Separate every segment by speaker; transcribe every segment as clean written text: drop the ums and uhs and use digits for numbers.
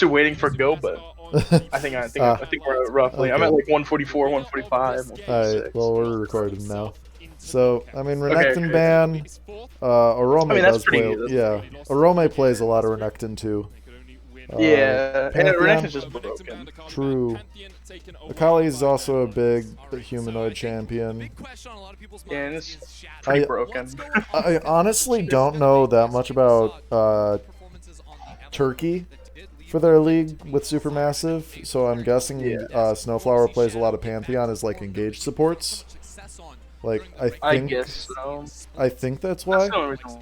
Speaker 1: waiting for Go, but I think we're roughly. I'm
Speaker 2: Okay.
Speaker 1: at like 144, 145,
Speaker 2: Alright,
Speaker 1: 146.
Speaker 2: well, we're recording now. So, I mean,
Speaker 1: Okay,
Speaker 2: Renekton
Speaker 1: okay.
Speaker 2: ban, Orome
Speaker 1: I mean, that's
Speaker 2: does play,
Speaker 1: pretty.
Speaker 2: yeah, Orome plays a lot of Renekton too.
Speaker 1: Yeah, and
Speaker 2: Pantheon,
Speaker 1: Renekton's just broken.
Speaker 2: true. Akali is also a big humanoid champion.
Speaker 1: Yeah, and it's pretty broken.
Speaker 2: I honestly don't know that much about Turkey for their league with Supermassive, so I'm guessing Snowflower plays a lot of Pantheon as like engaged supports. Like
Speaker 1: I guess so.
Speaker 2: I think that's
Speaker 1: That's
Speaker 2: why.
Speaker 1: the only reason.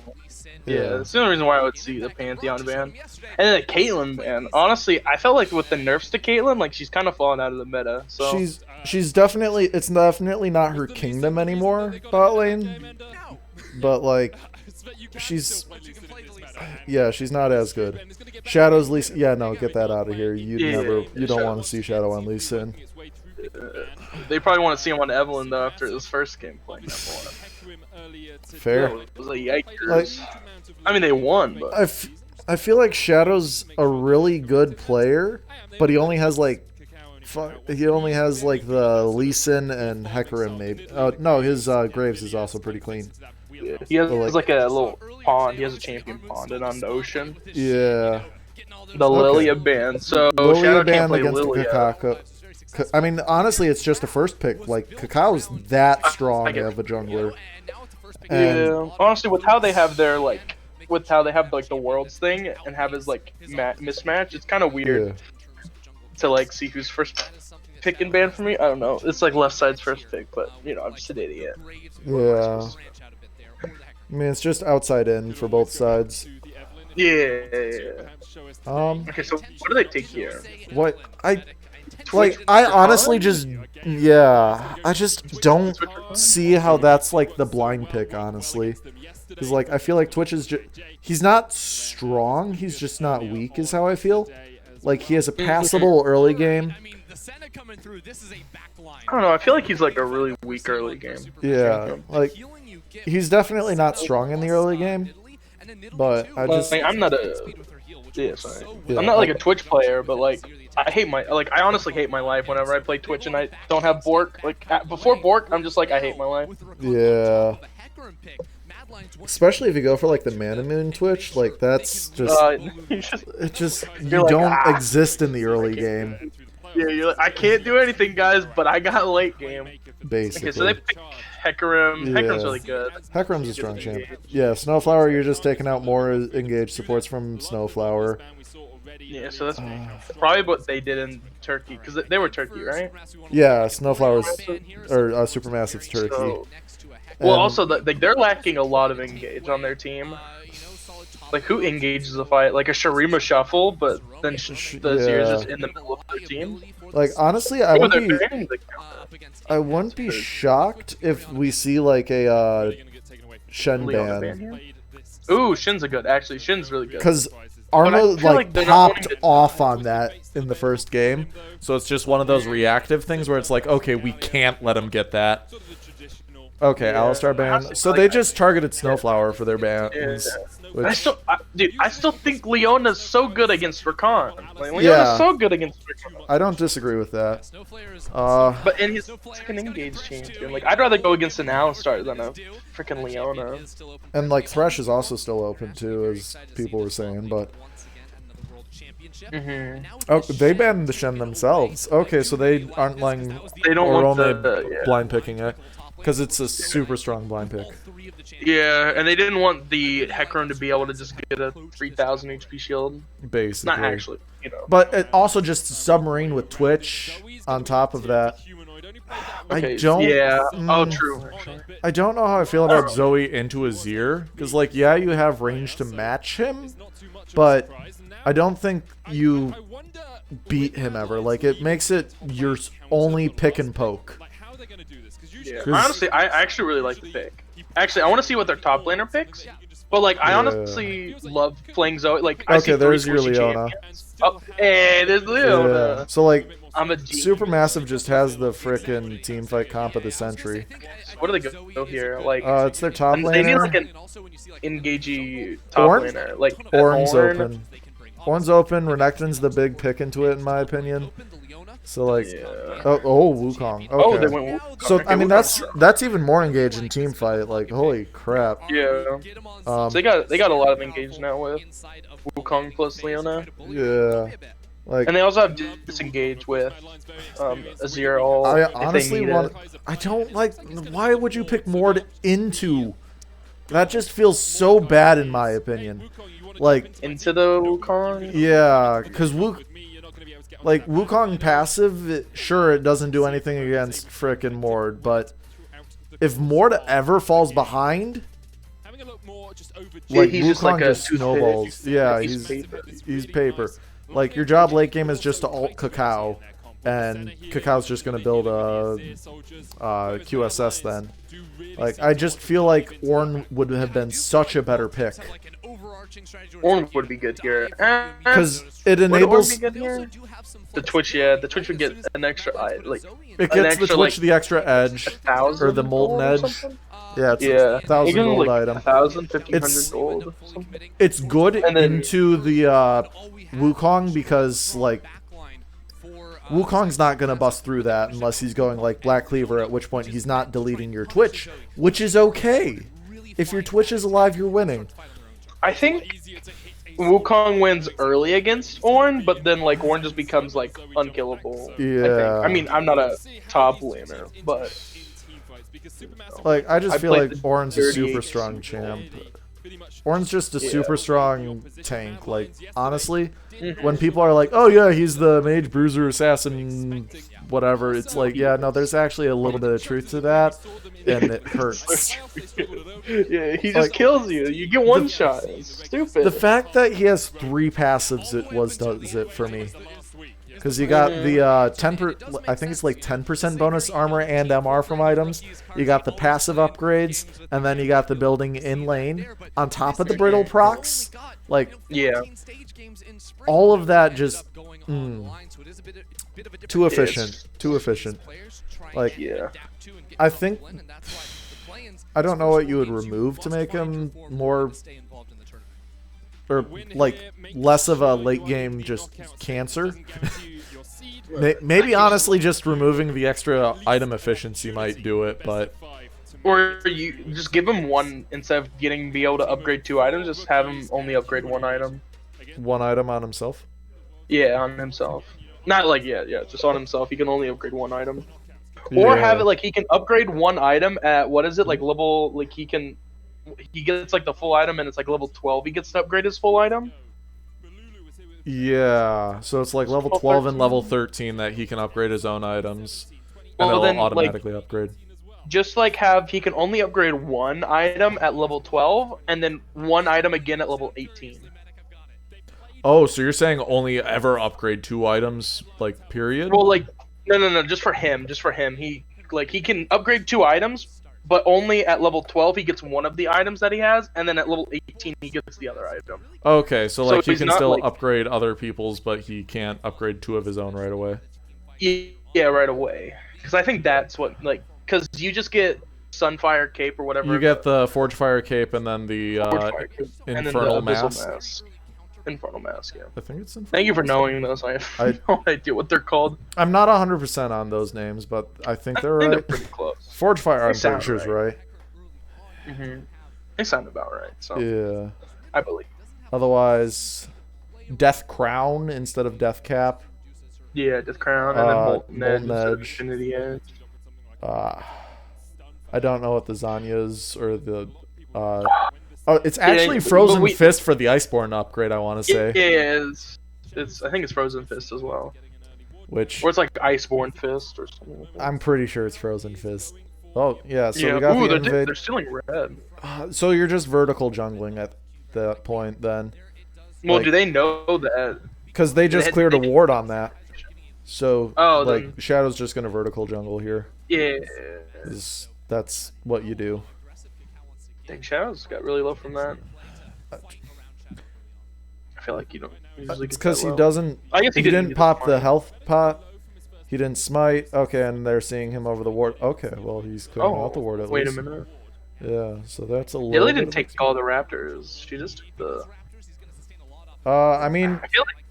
Speaker 1: Yeah, that's the only reason why I would see the Pantheon ban. And then the Caitlyn ban. Honestly, I felt like with the nerfs to Caitlyn, like she's kind of fallen out of the meta. So
Speaker 2: She's definitely, it's definitely not her kingdom anymore, bot lane. But like she's not as good. Shadow's Lee Sin, yeah, no, get that out of here. You don't want to see Shadow on Lee Sin.
Speaker 1: They probably want to see him on Evelyn though after this first game playing Evelyn.
Speaker 2: Fair.
Speaker 1: It was like yikers. I mean, they won, but
Speaker 2: I feel like Shadow's a really good player, but he only has like the Lee Sin and Hecarim maybe. No, his Graves is also pretty clean.
Speaker 1: yeah, he has like a little pond. He has a champion pond and on the ocean.
Speaker 2: Yeah.
Speaker 1: The Lilia ban. So
Speaker 2: Lilia
Speaker 1: Shadow
Speaker 2: ban
Speaker 1: can't play
Speaker 2: against
Speaker 1: Lilia.
Speaker 2: Kakako. I mean, honestly, it's just a first pick. Like, Kakao's that strong of a jungler.
Speaker 1: Yeah, honestly, with how they have their like the worlds thing and have his like mismatch, it's kind of weird to like see who's first pick and ban for me. I don't know. It's like left side's first pick, but you know, I'm just an idiot.
Speaker 2: Yeah. I mean, it's just outside in for both sides.
Speaker 1: Yeah.
Speaker 2: Okay,
Speaker 1: so what do they take here?
Speaker 2: What I honestly just I just don't see how that's like the blind pick, honestly. Because like I feel like Twitch is he's not strong, he's just not weak is how I feel. Like he has a passable early game.
Speaker 1: I don't know, I feel like he's like a really weak early game.
Speaker 2: Yeah, like he's definitely not strong in the early game. But I just
Speaker 1: I'm not a I'm not like a Twitch player, but like I honestly hate my life whenever I play Twitch and I don't have Bork. Like before Bork, I'm just like I hate my life.
Speaker 2: Yeah. Especially if you go for like the Mana Moon Twitch, like that's just you don't exist in the early game.
Speaker 1: Yeah, you're like, I can't do anything, guys, but I got late game.
Speaker 2: Basically.
Speaker 1: Okay, so they pick Hecarim.
Speaker 2: Yeah.
Speaker 1: Hecarim's really good.
Speaker 2: Hecarim's a strong champ. Yeah, Snowflower, you're just taking out more engaged supports from Snowflower.
Speaker 1: Yeah, so that's probably what they did in Turkey, because they were Turkey, right?
Speaker 2: Yeah, Snowflower's or Supermassive's Turkey.
Speaker 1: So, well, also they're lacking a lot of engage on their team. Like who engages the fight? Like a Shurima shuffle, but then the Zer's just in the middle of their team.
Speaker 2: Like honestly, I wouldn't be shocked if we see like a Shen ban.
Speaker 1: Ooh, Shin's actually Shin's really good.
Speaker 2: Because Arma like popped off on that in the first game, so it's just one of those reactive things where it's like, okay, we can't let him get that. Okay, Alistar ban. So they just targeted Snowflower for their bans.
Speaker 1: I still think Leona's so good against Rakan. Like, Leona's so good against Rakan.
Speaker 2: I don't disagree with that.
Speaker 1: But in his second engage champion, like I'd rather go against an Alistar than a freaking Leona.
Speaker 2: And like Thresh is also still open too, as people were saying, but. Oh, they banned the Shen themselves. Okay, so they aren't letting blind picking it. Because it's a super strong blind pick.
Speaker 1: Yeah, and they didn't want the Hecarim to be able to just get a 3,000 HP shield.
Speaker 2: Basically.
Speaker 1: Not actually, you know.
Speaker 2: But it also just Submarine with Twitch on top of that.
Speaker 1: Okay,
Speaker 2: I don't...
Speaker 1: Yeah, oh true.
Speaker 2: I don't know how I feel about Zoe into Azir. Because, like, yeah, you have range to match him. But I don't think you beat him ever. Like, it makes it your only pick and poke.
Speaker 1: Yeah. Honestly, I actually really like the pick. Actually, I want to see what their top laner picks. But like, I honestly love playing Zoe. Like, I see
Speaker 2: there's your Leona.
Speaker 1: Oh, hey, there's Leona.
Speaker 2: Yeah. So like,
Speaker 1: I'm a
Speaker 2: Supermassive just has the frickin' teamfight comp of the century.
Speaker 1: What do they go here? Like,
Speaker 2: it's their top laner.
Speaker 1: They need like an engagey top laner. Like
Speaker 2: Ornn's open. Horn's open. Renekton's the big pick into it, in my opinion. So like,
Speaker 1: Yeah.
Speaker 2: Wukong. Okay.
Speaker 1: Oh, they went Wukong.
Speaker 2: So
Speaker 1: Okay,
Speaker 2: I mean,
Speaker 1: Wukong's
Speaker 2: that's even more engaged in team fight. Like, holy crap.
Speaker 1: Yeah. So they got a lot of engaged now with Wukong plus Leona.
Speaker 2: Yeah. Like,
Speaker 1: And they also have disengage with Azir all.
Speaker 2: I
Speaker 1: if they
Speaker 2: honestly
Speaker 1: need
Speaker 2: want.
Speaker 1: it.
Speaker 2: I don't like. Why would you pick Mord into? That just feels so bad in my opinion. Like,
Speaker 1: Into the Wukong.
Speaker 2: yeah, because Wukong passive, sure, it doesn't do anything against frickin' Mord, but if Mord ever falls behind, like,
Speaker 1: He's
Speaker 2: Wukong
Speaker 1: just like a
Speaker 2: just snowballs.
Speaker 1: toothpick.
Speaker 2: Yeah,
Speaker 1: Paper.
Speaker 2: he's paper. Like, your job late game is just to ult Cacao, and Cacao's just gonna build a QSS then. Like, I just feel like Ornn would have been such a better pick.
Speaker 1: Ornn would be good here.
Speaker 2: Because it
Speaker 1: Would Ornn
Speaker 2: enables...
Speaker 1: be good here? The Twitch, yeah. The Twitch would get an extra, like...
Speaker 2: It gets the Twitch the extra edge.
Speaker 1: 1,000
Speaker 2: Or the Molten
Speaker 1: gold or
Speaker 2: Edge.
Speaker 1: something?
Speaker 2: Yeah, it's
Speaker 1: Yeah.
Speaker 2: a 1,000
Speaker 1: Even,
Speaker 2: gold
Speaker 1: like,
Speaker 2: item.
Speaker 1: 1,000, 1,500
Speaker 2: It's-
Speaker 1: gold. Something.
Speaker 2: It's good
Speaker 1: And then-
Speaker 2: into the Wukong because, like, Wukong's not going to bust through that unless he's going, like, Black Cleaver, at which point he's not deleting your Twitch, which is okay. If your Twitch is alive, you're winning.
Speaker 1: I think Wukong wins early against Ornn, but then, like, Ornn just becomes, like, unkillable.
Speaker 2: Yeah.
Speaker 1: I mean, I'm not a top laner, but...
Speaker 2: Like, I just
Speaker 1: I
Speaker 2: feel
Speaker 1: played
Speaker 2: like
Speaker 1: the
Speaker 2: Ornn's a
Speaker 1: 38
Speaker 2: super strong champ. Ornn's just a super strong tank. Like, honestly, when people are like, oh yeah, he's the mage bruiser assassin whatever, it's like, yeah, no, there's actually a little bit of truth to that, and it hurts.
Speaker 1: Yeah, he just
Speaker 2: Like,
Speaker 1: kills you. You get one shot. It's stupid.
Speaker 2: The fact that he has 3 passives does it for me. Because you got the I think it's like 10% bonus armor and MR from items. You got the passive upgrades, and then you got the building in lane on top of the brittle procs. Like,
Speaker 1: yeah.
Speaker 2: all of that just too efficient. Too efficient. Like,
Speaker 1: Yeah.
Speaker 2: I think I don't know what you would remove to make him more, or like less of a late game just cancer. Maybe honestly just removing the extra item efficiency might do it, but
Speaker 1: Or you just give him one instead of be able to upgrade 2 items. Just have him only upgrade 1 item.
Speaker 2: 1 item on himself.
Speaker 1: Yeah, on himself. Not like just on himself. He can only upgrade 1 item. Or have it like he can upgrade 1 item at what is it like level like he gets like the full item and it's like level 12. He gets to upgrade his full item.
Speaker 2: Yeah, so it's like level 12 and level 13 that he can upgrade his own items, and
Speaker 1: Well,
Speaker 2: it'll
Speaker 1: then,
Speaker 2: automatically upgrade.
Speaker 1: Just like he can only upgrade 1 item at level 12 and then 1 item again at level 18.
Speaker 2: Oh, so you're saying only ever upgrade 2 items, like, period?
Speaker 1: Well, like no, just for him. He can upgrade 2 items, but only at level 12 he gets 1 of the items that he has, and then at level 18 he gets the other item.
Speaker 2: Okay, so like he
Speaker 1: he's
Speaker 2: can
Speaker 1: not,
Speaker 2: still
Speaker 1: like-
Speaker 2: upgrade other people's, but he can't upgrade 2 of his own right away.
Speaker 1: Yeah, right away. Because I think that's what because you just get Sunfire Cape or whatever.
Speaker 2: You get the Forge Fire Cape and then the
Speaker 1: Forgefire Cape, and then
Speaker 2: Infernal
Speaker 1: the Abyssal
Speaker 2: Mask.
Speaker 1: Mask. Infernal Mask, yeah.
Speaker 2: I think it's Infernal.
Speaker 1: Thank you for knowing those. I have no idea what they're called.
Speaker 2: I'm not 100% on those names, but I think they're
Speaker 1: I think
Speaker 2: right.
Speaker 1: they're pretty close.
Speaker 2: Forge Fire, I'm
Speaker 1: sound
Speaker 2: pretty sure is right.
Speaker 1: They sound about right, so
Speaker 2: Yeah.
Speaker 1: I believe.
Speaker 2: Otherwise, Death Crown instead of Death Cap.
Speaker 1: Yeah, Death Crown and then Molten Edge,
Speaker 2: Molten Edge.
Speaker 1: Infinity Edge.
Speaker 2: I don't know what the Zanya's or the oh, it's actually
Speaker 1: but
Speaker 2: Frozen Fist for the Iceborne upgrade, I want to say.
Speaker 1: Yeah, it's I think it's Frozen Fist as well.
Speaker 2: Which
Speaker 1: Or it's like Iceborne Fist or something like that.
Speaker 2: I'm pretty sure it's Frozen Fist. Oh, yeah, so
Speaker 1: yeah,
Speaker 2: we got
Speaker 1: ooh,
Speaker 2: the
Speaker 1: they're
Speaker 2: invade.
Speaker 1: stealing red.
Speaker 2: So you're just vertical jungling at that point then.
Speaker 1: Well,
Speaker 2: Like-
Speaker 1: do they know that?
Speaker 2: Because they just cleared a ward on that. So,
Speaker 1: Oh,
Speaker 2: like,
Speaker 1: then-
Speaker 2: Shadow's just going to vertical jungle here.
Speaker 1: Yeah.
Speaker 2: That's what you do.
Speaker 1: Dang, Shadows got really low from that. I feel like you don't usually
Speaker 2: It's
Speaker 1: get
Speaker 2: because
Speaker 1: that
Speaker 2: he
Speaker 1: low.
Speaker 2: doesn't.
Speaker 1: I guess
Speaker 2: He
Speaker 1: he
Speaker 2: didn't
Speaker 1: get
Speaker 2: pop the
Speaker 1: smite.
Speaker 2: health pot. He didn't smite. Okay, and they're seeing him over the ward. Okay, well, he's clearing out the ward at
Speaker 1: wait
Speaker 2: least.
Speaker 1: a minute.
Speaker 2: Yeah, so that's a little
Speaker 1: Dilly
Speaker 2: bit
Speaker 1: didn't
Speaker 2: of
Speaker 1: take all the Raptors. She just took the
Speaker 2: I mean,
Speaker 1: I feel like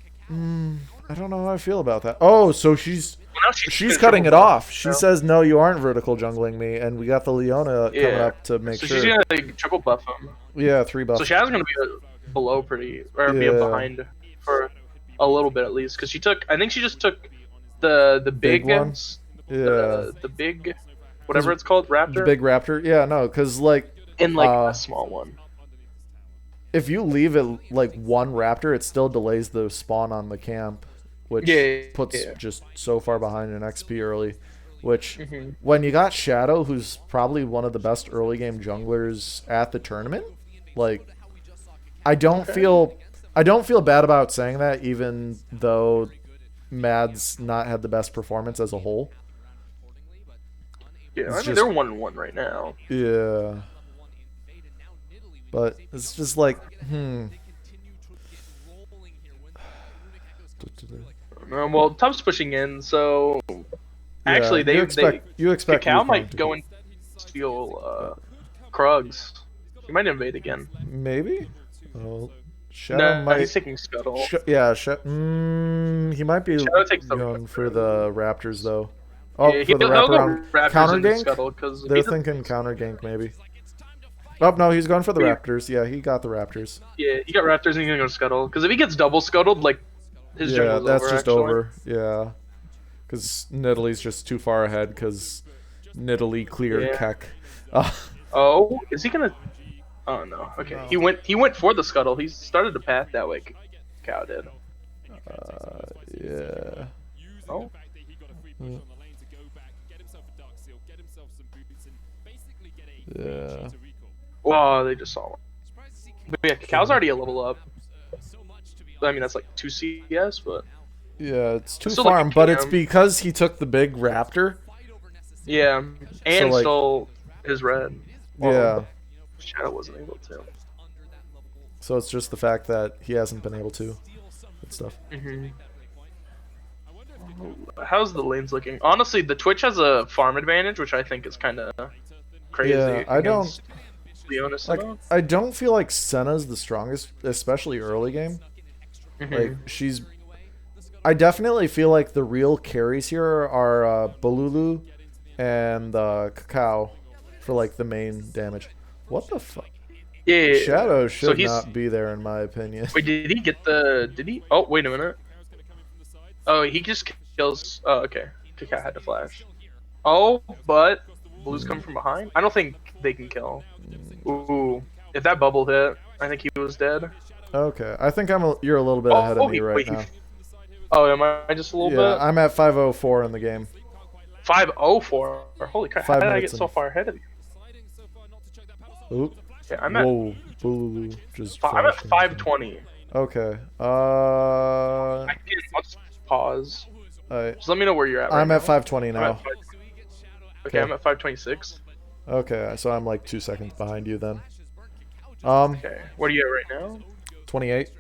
Speaker 2: I don't know how I feel about that. Oh, so she's
Speaker 1: now
Speaker 2: she's
Speaker 1: gonna
Speaker 2: cutting
Speaker 1: triple
Speaker 2: it
Speaker 1: buff,
Speaker 2: off. She
Speaker 1: you know?
Speaker 2: says, no, you aren't vertical jungling me, and we got the Leona coming
Speaker 1: Yeah.
Speaker 2: up to make
Speaker 1: So
Speaker 2: sure.
Speaker 1: she's gonna like, triple buff him.
Speaker 2: Yeah, 3
Speaker 1: So
Speaker 2: buff.
Speaker 1: Shadow's gonna be below pretty, or be a
Speaker 2: Yeah.
Speaker 1: behind for a little bit at least, because she took. I think she just took the
Speaker 2: Big one? Yeah.
Speaker 1: the big whatever it's called
Speaker 2: The
Speaker 1: raptor
Speaker 2: big raptor? Yeah, no, because, like,
Speaker 1: in like a small one.
Speaker 2: if you leave it, like, one raptor, it still delays the spawn on the camp, which puts just so far behind in XP early. Which, when you got Shadow, who's probably one of the best early game junglers at the tournament, like, I don't feel bad about saying that, even though Mad's not had the best performance as a whole.
Speaker 1: Yeah, I mean they're 1-1 right now.
Speaker 2: Yeah, but it's just like,
Speaker 1: Well, Tub's pushing in, so actually
Speaker 2: you expect
Speaker 1: Cacao
Speaker 2: Wukong
Speaker 1: might
Speaker 2: to
Speaker 1: go and steal Krugs. He might invade again.
Speaker 2: maybe. Well, Shadow
Speaker 1: No,
Speaker 2: might.
Speaker 1: he's taking Scuttle.
Speaker 2: He might be
Speaker 1: Shadow takes the
Speaker 2: going for the Raptors though. Oh,
Speaker 1: yeah,
Speaker 2: for the
Speaker 1: he'll go
Speaker 2: wraparound
Speaker 1: Raptors
Speaker 2: counter
Speaker 1: into
Speaker 2: gank.
Speaker 1: Scuttle, 'cause
Speaker 2: They're thinking counter gank maybe. Oh no, he's going for the Raptors. Yeah, he got the Raptors.
Speaker 1: Yeah, he got Raptors and he's gonna go Scuttle. Because if he gets double Scuttled, like his jungle's
Speaker 2: that's
Speaker 1: over.
Speaker 2: just
Speaker 1: actually.
Speaker 2: over. Yeah, because Nidalee's just too far ahead. Because Nidalee cleared Keck.
Speaker 1: Oh, is he gonna? Oh no. Okay, he went for the Scuttle. He started a path that way. Cow did.
Speaker 2: Yeah.
Speaker 1: Oh.
Speaker 2: Yeah.
Speaker 1: Oh, they just saw one. But yeah, Cow's already a level up. I mean, that's like 2 CS, but
Speaker 2: yeah, it's too
Speaker 1: still
Speaker 2: farm,
Speaker 1: like
Speaker 2: but it's because he took the big raptor.
Speaker 1: Yeah, and
Speaker 2: like,
Speaker 1: stole his red.
Speaker 2: Yeah.
Speaker 1: Shadow wasn't able to.
Speaker 2: So it's just the fact that he hasn't been able to. Good stuff.
Speaker 1: How's the lanes looking? Honestly, the Twitch has a farm advantage, which I think is kind of crazy.
Speaker 2: Yeah, I don't.
Speaker 1: Leona
Speaker 2: I don't feel like Senna's the strongest, especially early game. Like I definitely feel like the real carries here are Bolulu and Cacao for like the main damage. What the fuck?
Speaker 1: Yeah.
Speaker 2: Shadow should not be there in my opinion.
Speaker 1: Wait, did he get the? Did he? Oh, wait a minute. Oh, he just kills. Oh, okay. Cacao had to flash. Oh, but Blue's coming from behind. I don't think they can kill. Ooh, if that bubble hit, I think he was dead.
Speaker 2: Okay, I think you're a little bit ahead of me right now.
Speaker 1: Oh, am I just a little bit?
Speaker 2: Yeah, I'm at 5:04 in the game.
Speaker 1: 5:04. Holy crap! How did I get so far ahead of you?
Speaker 2: Oop.
Speaker 1: Yeah, I'm at.
Speaker 2: Whoa, Bolulu just.
Speaker 1: I'm at 5:20.
Speaker 2: Okay.
Speaker 1: Let's pause.
Speaker 2: Alright.
Speaker 1: Just let me know where you're at.
Speaker 2: I'm at 5:20 now.
Speaker 1: Okay, I'm at 5:26.
Speaker 2: Okay, so I'm like 2 seconds behind you then.
Speaker 1: Okay, what are you at right now?
Speaker 2: 28,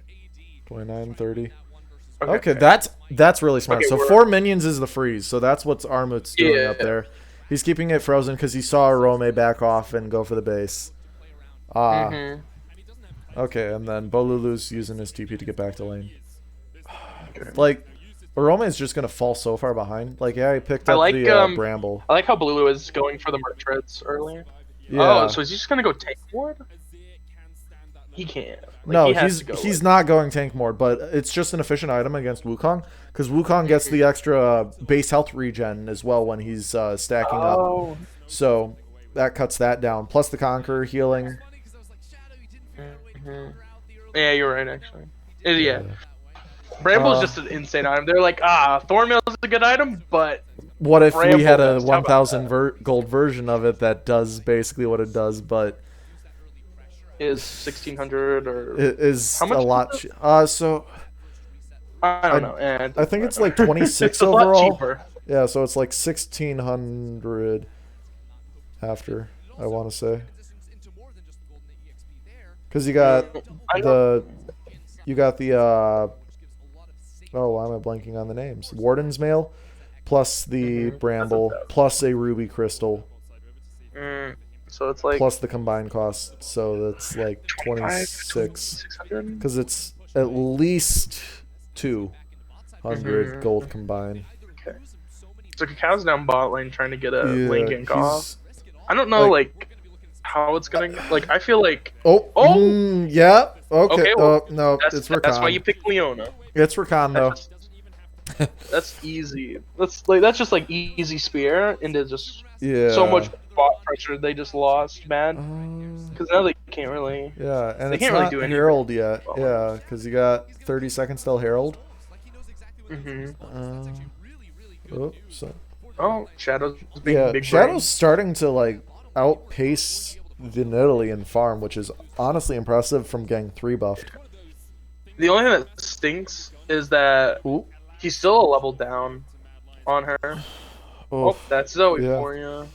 Speaker 2: 29, 30.
Speaker 1: Okay,
Speaker 2: that's really smart.
Speaker 1: Okay,
Speaker 2: so 4 minions is the freeze. So that's what Armut's doing up there. He's keeping it frozen because he saw Rome back off and go for the base. Okay, and then Bolulu's using his TP to get back to lane. Like, Rome is just gonna fall so far behind. Like, yeah, he picked up the Bramble.
Speaker 1: I like how Bolulu is going for the merch reds earlier.
Speaker 2: Yeah.
Speaker 1: Oh, so is he just gonna go tank ward? He can't.
Speaker 2: Like, no, he's not going tank mode, but it's just an efficient item against Wukong because Wukong gets the extra base health regen as well when he's stacking up. So that cuts that down. Plus the Conqueror healing.
Speaker 1: Yeah, you're right actually. Yeah. Bramble's just an insane item. They're like, Thornmail is a good item, but
Speaker 2: what if we had a 1,000 gold version of it that does basically what it does, but
Speaker 1: is 1,600 or
Speaker 2: is
Speaker 1: how much
Speaker 2: a lot. So
Speaker 1: I don't know.
Speaker 2: I think it's like 26 overall. Yeah, so it's like 1,600 after. I want to say because you got the oh, why am I blanking on the names? Warden's Mail, plus the Bramble, plus a Ruby Crystal.
Speaker 1: So it's like
Speaker 2: plus the combined cost, so that's like 26. Because it's at least 200 gold combined.
Speaker 1: Okay. So Kakao's down bot lane trying to get a lane gank off. I don't know, how it's gonna. I feel like.
Speaker 2: Yeah. Okay.
Speaker 1: Well,
Speaker 2: no, it's Rakan.
Speaker 1: That's why you pick Leona.
Speaker 2: It's Rakan though.
Speaker 1: That's easy. That's just easy spear into just so much bot pressure. They just lost, man. Because now they can't really.
Speaker 2: Yeah, and
Speaker 1: they
Speaker 2: it's
Speaker 1: can't
Speaker 2: not
Speaker 1: really do anything.
Speaker 2: Herald yet. Yeah, because you got 30 seconds till Herald.
Speaker 1: Shadow's being big.
Speaker 2: Shadow's starting to outpace the Nidalee in farm, which is honestly impressive from getting 3 buffed.
Speaker 1: The only thing that stinks is that he's still a level down on her. That's Zoe for you.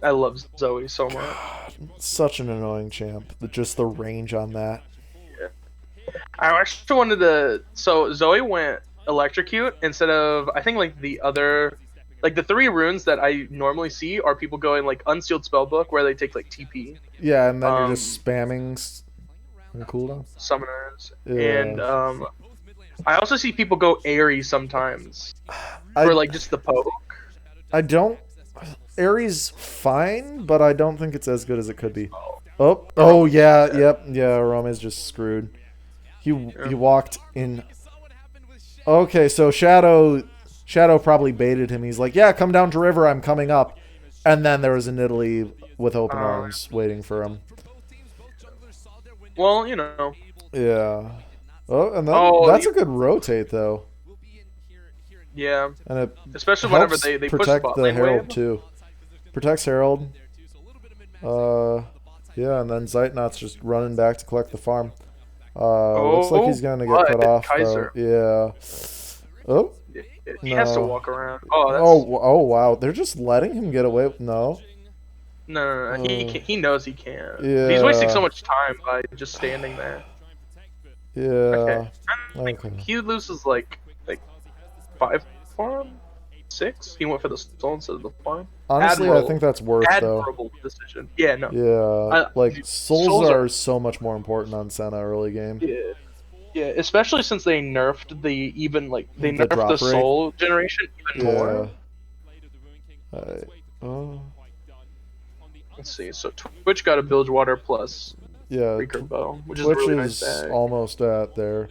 Speaker 1: I love Zoe so much.
Speaker 2: Such an annoying champ. Just the range on that.
Speaker 1: Yeah. I actually wanted to. So Zoe went electrocute instead of I think the other. The 3 runes that I normally see are people going unsealed spellbook where they take TP.
Speaker 2: Yeah, and then you're just spamming cooldown.
Speaker 1: Summoners. Yeah. And I also see people go Ares sometimes. For just the poke.
Speaker 2: I don't Ares fine, but I don't think it's as good as it could be. Yeah, Rome's just screwed. He walked in. Okay, so Shadow probably baited him. He's like, yeah, come down to river, I'm coming up. And then there was a Nidalee with open arms waiting for him.
Speaker 1: Well,
Speaker 2: Yeah. And that's a good rotate, though.
Speaker 1: Yeah.
Speaker 2: And it
Speaker 1: especially whenever they
Speaker 2: protect
Speaker 1: push
Speaker 2: the Herald,
Speaker 1: wave.
Speaker 2: too. Protects Herald. Yeah, and then Zeitnot's just running back to collect the farm. Looks like he's going to get cut off, though. Yeah.
Speaker 1: He has to walk around.
Speaker 2: Wow. They're just letting him get away. No.
Speaker 1: No. He knows he can't.
Speaker 2: Yeah.
Speaker 1: He's wasting so much time by just standing there.
Speaker 2: Yeah.
Speaker 1: Okay. He loses 5 farm? 6? He went for the soul instead of the farm.
Speaker 2: Honestly, I think that's worth
Speaker 1: admirable decision. Yeah, no.
Speaker 2: Yeah. Souls are so much more important on Senna early game.
Speaker 1: Yeah. Yeah, especially since they nerfed the nerfed the soul generation even more. Let's see. So Twitch got a Bilgewater plus Recurve Bow, which is a really nice bag.
Speaker 2: Almost at there.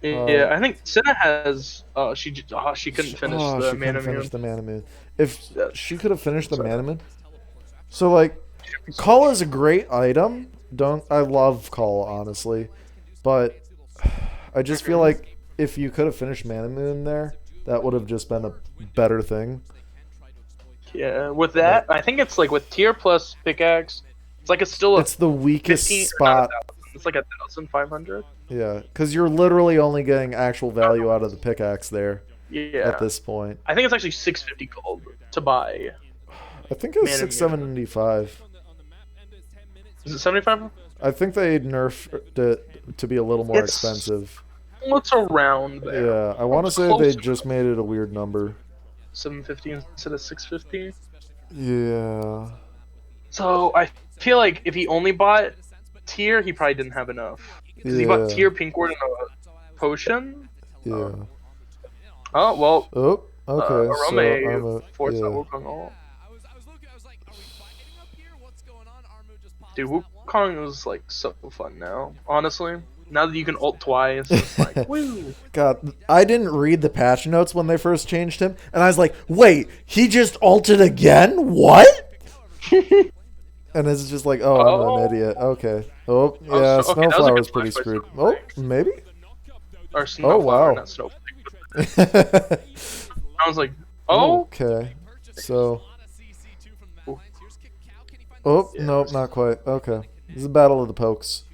Speaker 1: Yeah, I think Senna has. She couldn't finish the Mana Moon.
Speaker 2: If she could have finished the Mana Moon, so Call is a great item. I love Call honestly, but I just feel like if you could have finished Mana Moon there, that would have just been a better thing.
Speaker 1: Yeah, with that, I think it's with tier plus pickaxe. It's
Speaker 2: the weakest spot.
Speaker 1: It's 1,500.
Speaker 2: Yeah, because you're literally only getting actual value out of the pickaxe there.
Speaker 1: Yeah.
Speaker 2: At this point,
Speaker 1: I think it's actually 650 gold to buy.
Speaker 2: I think it was 675.
Speaker 1: Is it 75?
Speaker 2: I think they nerfed it to be a little more expensive.
Speaker 1: It's around there.
Speaker 2: Yeah, I want to say they just made it a weird number.
Speaker 1: 750 instead of 650.
Speaker 2: Yeah.
Speaker 1: So I feel like if he only bought tier, he probably didn't have enough. Because he bought tier pink ward and a potion.
Speaker 2: Yeah.
Speaker 1: Oh well.
Speaker 2: Oh, okay.
Speaker 1: Arome forced that Wukong ult. Dude, Wukong was so fun now. Honestly, now that you can ult twice, it's woo.
Speaker 2: God, I didn't read the patch notes when they first changed him, and I was like, wait, he just ulted again? What? And it's just I'm an idiot. Okay. Oh, yeah, Snowflower's pretty screwed. Oh, maybe?
Speaker 1: Or Snowflower, not Snowflake. I was like,
Speaker 2: okay. So. Oh, nope, not quite. Okay. This is a battle of the pokes.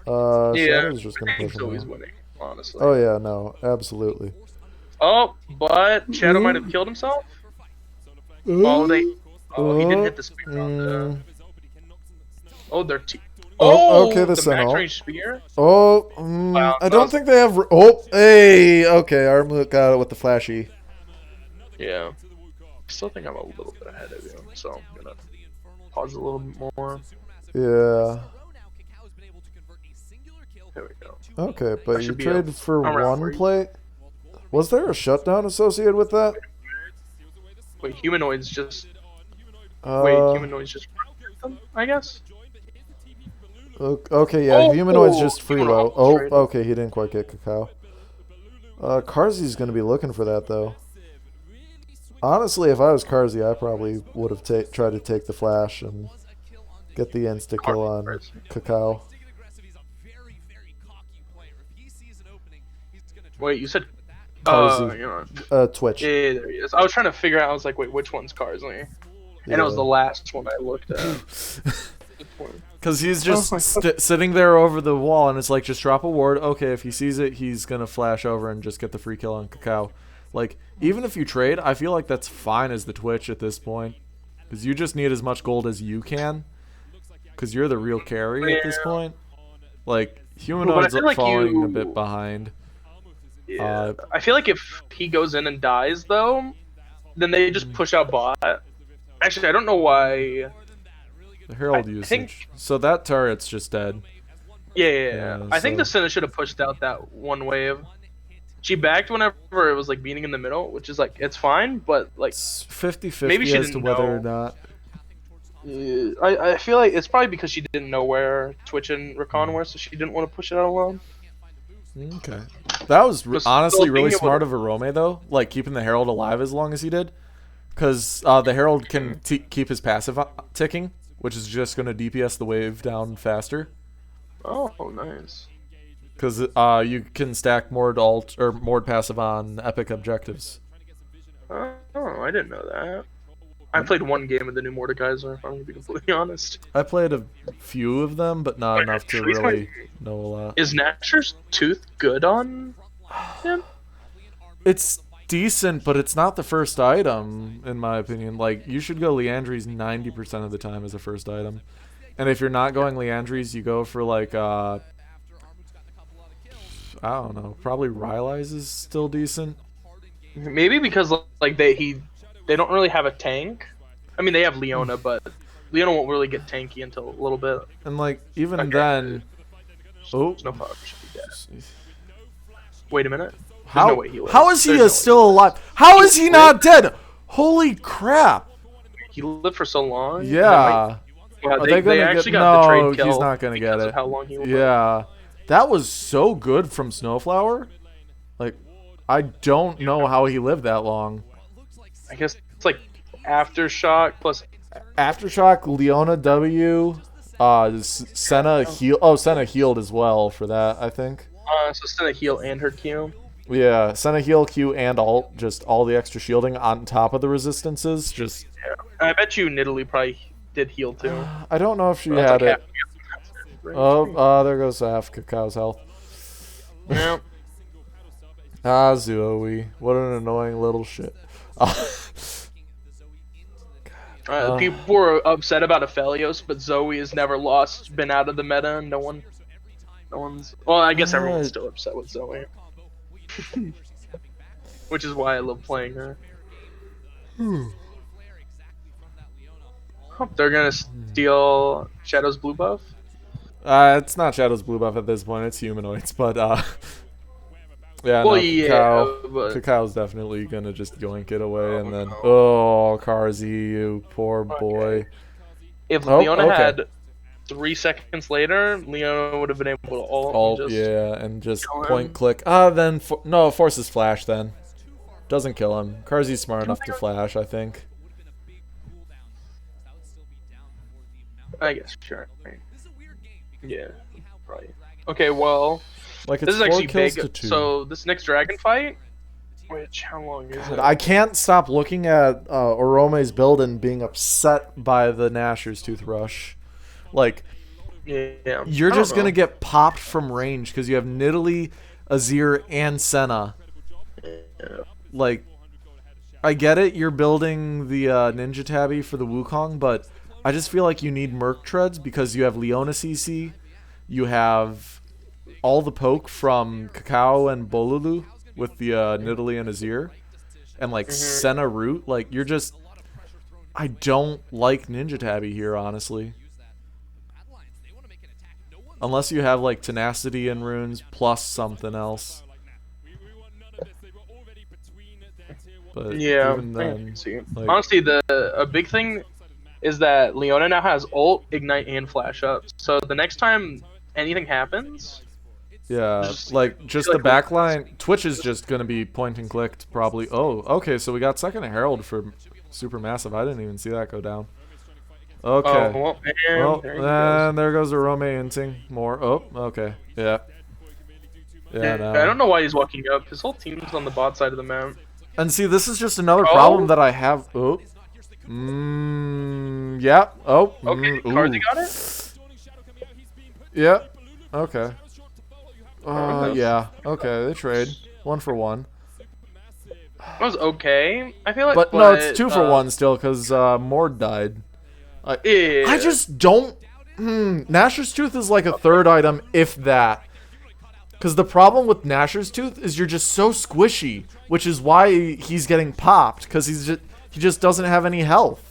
Speaker 2: Shadow's just gonna push him
Speaker 1: always winning, honestly.
Speaker 2: Oh, yeah, no, absolutely.
Speaker 1: Oh, but Shadow might have killed himself? He didn't hit the spear. They're
Speaker 2: okay, the Sentinel. I don't think they have. Hey, okay, Armut got it with the flashy.
Speaker 1: Yeah, I still think I'm a little bit ahead of you, so I'm gonna pause a little bit more.
Speaker 2: Yeah.
Speaker 1: There we go.
Speaker 2: Okay, but you
Speaker 1: should be
Speaker 2: traded for
Speaker 1: around
Speaker 2: one
Speaker 1: where
Speaker 2: plate? Was there a shutdown associated with that?
Speaker 1: Wait, humanoids just. Wait,
Speaker 2: Uh,
Speaker 1: humanoids just. I guess.
Speaker 2: okay, yeah,
Speaker 1: Oh,
Speaker 2: humanoids just free
Speaker 1: humanoid
Speaker 2: low.
Speaker 1: almost
Speaker 2: Oh,
Speaker 1: traded.
Speaker 2: okay, he didn't quite get Cacao. Karzi's gonna be looking for that though. Honestly, if I was Karzi, I probably would have tried to take the flash and get the insta kill on Cacao.
Speaker 1: Wait, you said.
Speaker 2: Karzi,
Speaker 1: You know.
Speaker 2: Twitch.
Speaker 1: Yeah, there he is. I was trying to figure out. I was like, wait, which one's Carsley? And it was the last one I looked at.
Speaker 2: Because he's just sitting there over the wall, and it's like, just drop a ward. Okay, if he sees it, he's going to flash over and just get the free kill on Cacao. Like, even if you trade, I feel like that's fine as the Twitch at this point. Because you just need as much gold as you can. Because you're the real carry at this point. Like, Humanoid's
Speaker 1: like
Speaker 2: falling a bit behind.
Speaker 1: Yeah. I feel like if he goes in and dies, though, then they just push out bot. Actually, I don't know why.
Speaker 2: The Herald usage. So that turret's just dead.
Speaker 1: Yeah. I think the Senna should have pushed out that one wave. She backed whenever it was like beating in the middle, which is like, it's fine, but like
Speaker 2: it's 50-50
Speaker 1: maybe she
Speaker 2: as
Speaker 1: didn't
Speaker 2: to whether
Speaker 1: know.
Speaker 2: or not.
Speaker 1: I feel like it's probably because she didn't know where Twitch and Rakan were, so she didn't want to push it out alone.
Speaker 2: Okay. That was honestly really smart
Speaker 1: to...
Speaker 2: of Arome, though, like keeping the Herald alive as long as he did. Because the Herald can keep his passive ticking, which is just going to DPS the wave down faster.
Speaker 1: Oh, nice.
Speaker 2: Because you can stack Mord alt or Mord passive on epic objectives.
Speaker 1: Oh, I didn't know that. I played one game of the new Mordekaiser, if I'm going to be completely honest.
Speaker 2: I played a few of them, but not enough to really know a lot.
Speaker 1: Is Nasher's Tooth good on him?
Speaker 2: It's decent, but it's not the first item, in my opinion. Like, you should go Leandries 90% of the time as a first item. And if you're not going Leandries, you go for, like, I don't know, probably Rylai's is still decent.
Speaker 1: Maybe because, like, they don't really have a tank. I mean, they have Leona, but Leona won't really get tanky until a little bit.
Speaker 2: And, like, even then... Oh.
Speaker 1: Snowflower should be dead. Wait a minute.
Speaker 2: How,
Speaker 1: no way he lives.
Speaker 2: How is he still alive? How is he not dead? Holy crap.
Speaker 1: He lived for so long.
Speaker 2: Yeah.
Speaker 1: They actually got the trade kill.
Speaker 2: He's not going to get it.
Speaker 1: How long he lived.
Speaker 2: Yeah. That was so good from Snowflower. Like, I don't know how he lived that long.
Speaker 1: I guess it's like Aftershock plus...
Speaker 2: Aftershock, Leona W, Senna heal. Oh, Senna healed as well for that, I think.
Speaker 1: So Senna heal and her Q.
Speaker 2: Yeah, Senna heal, Q, and alt. Just all the extra shielding on top of the resistances. Just.
Speaker 1: Yeah. I bet you Nidalee probably did heal too.
Speaker 2: I don't know if she had like it. Oh, there goes half Cacao's health.
Speaker 1: Yeah.
Speaker 2: Zoe. What an annoying little shit.
Speaker 1: People were upset about Aphelios, but Zoe has never lost, been out of the meta, and no one's... Well, I guess everyone's still upset with Zoe. Which is why I love playing her. They're gonna steal Shadow's blue buff?
Speaker 2: It's not Shadow's blue buff at this point, it's humanoids, but yeah,
Speaker 1: well,
Speaker 2: Cacao's definitely gonna just yoink it away, and then Karzi, you poor boy.
Speaker 1: If Leona had 3 seconds later, Leona would have been able to ult.
Speaker 2: And just point click. Then forces flash then. Doesn't kill him. Karzi's smart enough to flash, I think.
Speaker 1: I guess, sure. Yeah, probably. Okay, well,
Speaker 2: like
Speaker 1: this is actually big. So this next dragon fight, which how long is it?
Speaker 2: I can't stop looking at Orome's build and being upset by the Nasher's Toothrush. Like, you're just gonna get popped from range because you have Nidalee, Azir, and Senna.
Speaker 1: Yeah.
Speaker 2: Like, I get it. You're building the Ninja Tabby for the Wukong, but I just feel like you need Merc Treads because you have Leona CC, you have all the poke from Cacao and Bolulu with the Nidalee and Azir, and like Senna root. Like, you're just... I don't like Ninja Tabby here, honestly. Unless you have like tenacity and runes plus something else. But
Speaker 1: Yeah,
Speaker 2: even then, like,
Speaker 1: honestly, a big thing is that Leona now has ult, ignite, and flash up. So the next time anything happens,
Speaker 2: yeah, like just the backline. Twitch is just gonna be point and clicked probably. Oh, okay, so we got second Herald for Supermassive. I didn't even see that go down. Okay.
Speaker 1: Oh,
Speaker 2: Well,
Speaker 1: there
Speaker 2: there goes a Rome inting more. Oh, okay. Yeah. Yeah, no.
Speaker 1: I don't know why he's walking up. His whole team's on the bot side of the map.
Speaker 2: And see, this is just another problem that I have. Oh. Yeah. Oh.
Speaker 1: Okay, Carzy got it?
Speaker 2: Yeah. Okay. Yeah. Okay, they trade. 1 for 1.
Speaker 1: That was okay. I feel like,
Speaker 2: but no, it's 2 for 1 still, because Mord died. I just don't... Gnasher's Tooth is like a third item, if that. Because the problem with Gnasher's Tooth is you're just so squishy, which is why he's getting popped, because he just doesn't have any health.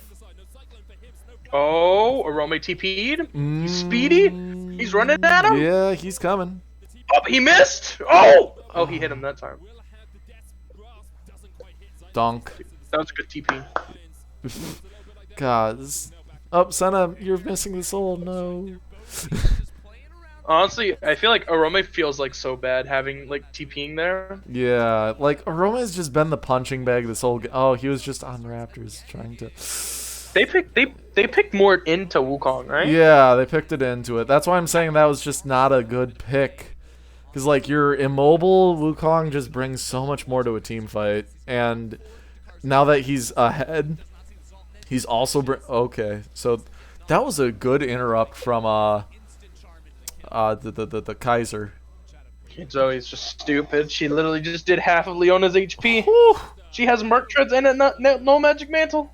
Speaker 1: Oh, Arome TP'd? He's speedy? He's running at him?
Speaker 2: Yeah, he's coming.
Speaker 1: Oh, he missed! Oh! Oh, he hit him that time.
Speaker 2: Donk.
Speaker 1: That was a good TP.
Speaker 2: God, oh, Senna, you're missing the soul. No.
Speaker 1: Honestly, I feel like Arome feels like so bad having like TPing there.
Speaker 2: Yeah, like Arome has just been the punching bag this whole. Oh, he was just on Raptors trying to.
Speaker 1: They picked more into Wukong, right?
Speaker 2: Yeah, they picked it into it. That's why I'm saying that was just not a good pick. Because like you're immobile, Wukong just brings so much more to a team fight, and now that he's ahead, he's also okay. So that was a good interrupt from the Kaiser.
Speaker 1: Zoe's just stupid. She literally just did half of Leona's HP. She has Merc Treads and no Magic Mantle.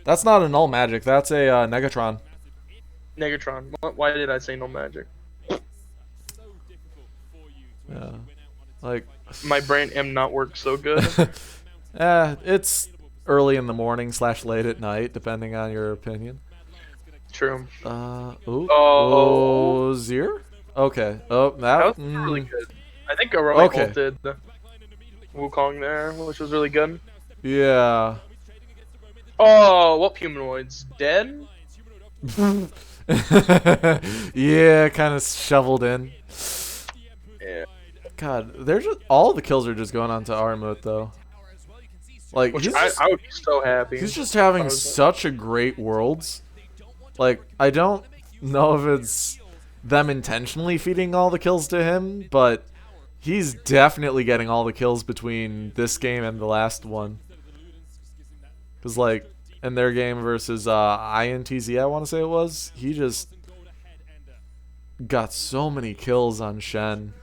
Speaker 2: That's not a null magic. That's a Negatron.
Speaker 1: Negatron. Why did I say no magic?
Speaker 2: Yeah, like
Speaker 1: my brain am not work so good.
Speaker 2: It's early in the morning / late at night, depending on your opinion.
Speaker 1: True.
Speaker 2: Zir? Okay. Oh,
Speaker 1: that was really good. I think Arome did the Wukong there, which was really good.
Speaker 2: Yeah.
Speaker 1: Oh, what humanoids? Dead?
Speaker 2: Yeah, kind of shoveled in.
Speaker 1: Yeah.
Speaker 2: God, they're just all the kills are just going on to Armut though. Like
Speaker 1: I would be so happy.
Speaker 2: He's just having such a great Worlds. Like I don't know if it's them intentionally feeding all the kills to him, but he's definitely getting all the kills between this game and the last one. Cause like in their game versus INTZ, I want to say it was, he just got so many kills on Shen.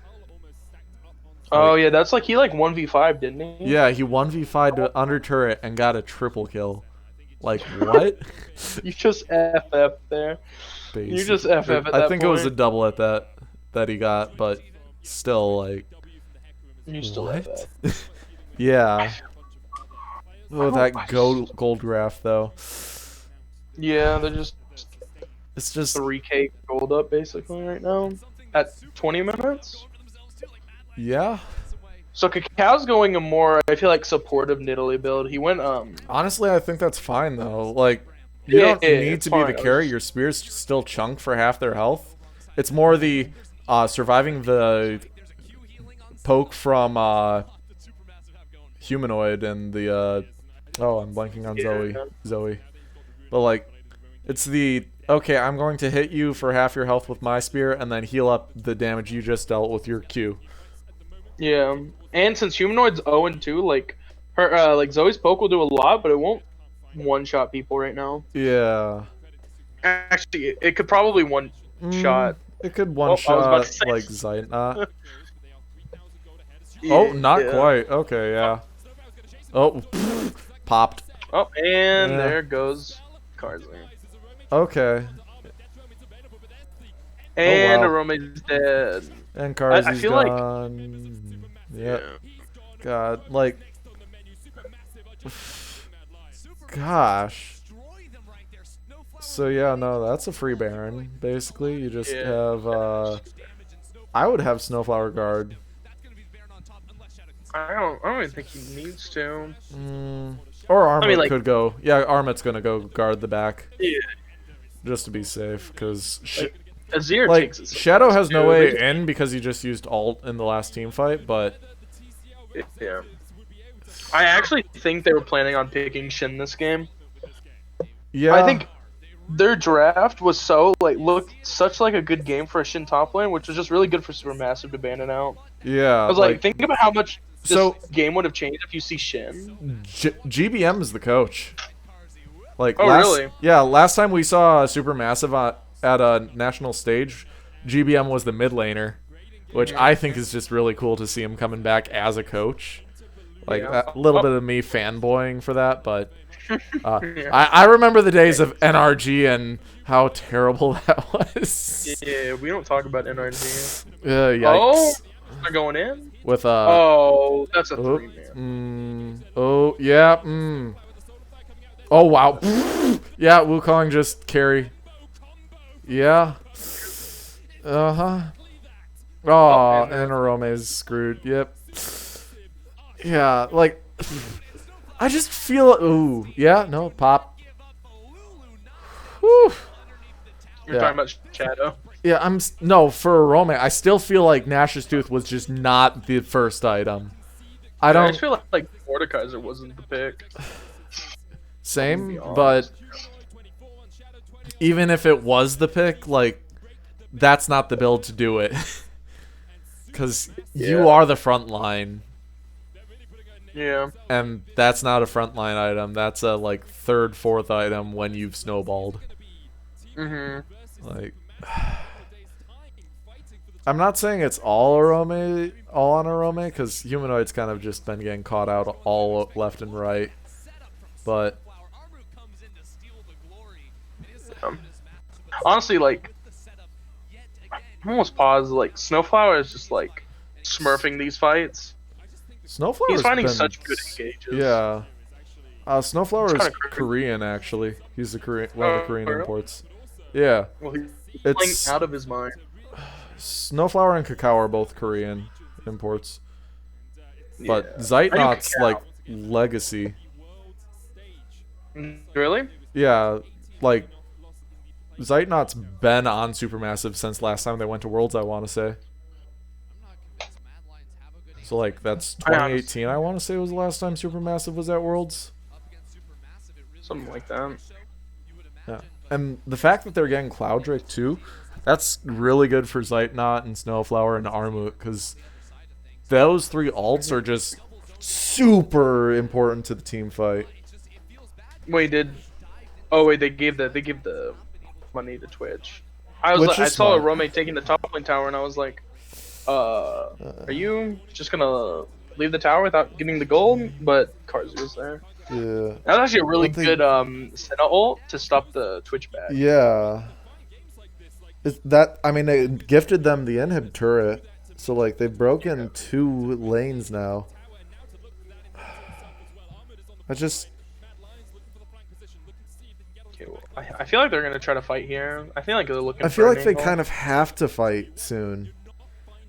Speaker 1: Oh yeah, that's like he like 1v5, didn't he?
Speaker 2: Yeah, he 1v5'd under turret and got a triple kill. Like what?
Speaker 1: You just FF there. Basically. You just FF at that point.
Speaker 2: I think it was a double at that he got, but still like.
Speaker 1: You still FF.
Speaker 2: Yeah. Oh, that gold graph though.
Speaker 1: Yeah, they're just.
Speaker 2: It's just
Speaker 1: 3K gold up basically right now at 20 minutes.
Speaker 2: Yeah.
Speaker 1: So Cacao's going a more, I feel like, supportive Nidalee build. He went
Speaker 2: Honestly, I think that's fine though. Like you don't need to be the carry. Your spears still chunk for half their health. It's more the surviving the poke from humanoid and the oh, I'm blanking on Zoe. But like it's the okay, I'm going to hit you for half your health with my spear and then heal up the damage you just dealt with your Q.
Speaker 1: Yeah, and since humanoid's 0-2, like her, like Zoe's poke will do a lot, but it won't one-shot people right now.
Speaker 2: Yeah.
Speaker 1: Actually, it could probably one-shot.
Speaker 2: It could one-shot like Zaina. Oh, not quite. Okay, yeah. Oh, popped.
Speaker 1: Oh, and there goes Carzy.
Speaker 2: Okay.
Speaker 1: And Arome's dead.
Speaker 2: And Carzy's
Speaker 1: I feel
Speaker 2: gone. Yeah. God, like. Gosh. So yeah, no, that's a free Baron. Basically, you just
Speaker 1: Yeah.
Speaker 2: have. I would have Snowflower guard.
Speaker 1: I don't even think he needs to.
Speaker 2: Or
Speaker 1: I mean,
Speaker 2: Armut
Speaker 1: like,
Speaker 2: could go. Yeah, Armut's gonna go guard the back
Speaker 1: yeah,
Speaker 2: just to be safe, because
Speaker 1: like Azir
Speaker 2: like
Speaker 1: takes it.
Speaker 2: Shadow has no
Speaker 1: too. They
Speaker 2: way
Speaker 1: just-
Speaker 2: in because he just used ult in the last team fight. But
Speaker 1: Yeah. I actually think they were planning on picking Shin this game.
Speaker 2: yeah,
Speaker 1: I think their draft was looked such like a good game for a Shin top lane, which was just really good for Supermassive to ban it out.
Speaker 2: yeah.
Speaker 1: I was like, think about how much this
Speaker 2: So-
Speaker 1: game would have changed if you see Shin.
Speaker 2: GBM is the coach. Like,
Speaker 1: Oh, really?
Speaker 2: Yeah, last time we saw Supermassive at a national stage, GBM was the mid laner, which I think is just really cool to see him coming back as a coach. Like,
Speaker 1: Yeah.
Speaker 2: a little bit of me fanboying for that, but
Speaker 1: Yeah.
Speaker 2: I remember the days of NRG and how terrible that was.
Speaker 1: Yeah, we don't talk about NRG.
Speaker 2: Yikes.
Speaker 1: Oh, they're going in?
Speaker 2: With
Speaker 1: Oh, that's a
Speaker 2: oh,
Speaker 1: 3-man.
Speaker 2: oh yeah, oh wow, yeah, Wukong just carry. Yeah. Oh,
Speaker 1: man.
Speaker 2: and Arome is screwed. Yep. Yeah, like I just feel. Ooh, yeah, no pop. Whew.
Speaker 1: You're
Speaker 2: Yeah.
Speaker 1: talking about Shadow.
Speaker 2: Yeah, no for Arome. I still feel like Nash's Tooth was just not the first item. I
Speaker 1: I
Speaker 2: don't.
Speaker 1: just feel like Mordekaiser wasn't the pick.
Speaker 2: Same,
Speaker 1: be
Speaker 2: but
Speaker 1: honest.
Speaker 2: even if it was the pick, like, that's not the build to do it. Because you
Speaker 1: Yeah.
Speaker 2: are the front line,
Speaker 1: Yeah.
Speaker 2: and that's not a front line item. That's a, like, third, fourth item when you've snowballed. Like, I'm not saying it's all on Arome, because Humanoid's kind of just been getting caught out all left and right. But
Speaker 1: Honestly, like, I'm almost paused. Like, Snowflower is just like smurfing these fights.
Speaker 2: Snowflower's
Speaker 1: He's finding
Speaker 2: been,
Speaker 1: such good engages.
Speaker 2: Yeah. Snowflower
Speaker 1: It's
Speaker 2: is
Speaker 1: kinda crazy.
Speaker 2: Korean, actually. He's a Korean, one of the Korean
Speaker 1: really?
Speaker 2: imports. Yeah.
Speaker 1: Well, he's
Speaker 2: It's
Speaker 1: playing out of his mind.
Speaker 2: Snowflower and Cacao are both Korean imports. But
Speaker 1: Yeah.
Speaker 2: Zeitnot's
Speaker 1: Cacao.
Speaker 2: like legacy.
Speaker 1: Really?
Speaker 2: Yeah, like Zeitnot's been on Supermassive since last time they went to Worlds, I want to say. So like that's 2018, I want to say was the last time Supermassive was at Worlds.
Speaker 1: Something like that.
Speaker 2: Yeah. And the fact that they're getting Cloud Drake too, that's really good for Zeitnot and Snowflower and Armut, because those three alts are just super important to the team fight.
Speaker 1: Wait, they gave the money to Twitch. I
Speaker 2: Which is
Speaker 1: saw
Speaker 2: smart.
Speaker 1: Arome taking the top lane tower, and I was like, are you just gonna leave the tower without getting the gold? But Karzu was there.
Speaker 2: Yeah.
Speaker 1: That was actually a really
Speaker 2: Don't they-
Speaker 1: good Senna ult to stop the Twitch back.
Speaker 2: Yeah. I mean, they gifted them the inhib turret, so like they've broken 2 lanes now.
Speaker 1: Okay, well, I feel like they're gonna try to fight here. I feel like they're looking.
Speaker 2: I feel like they kind of have to fight soon,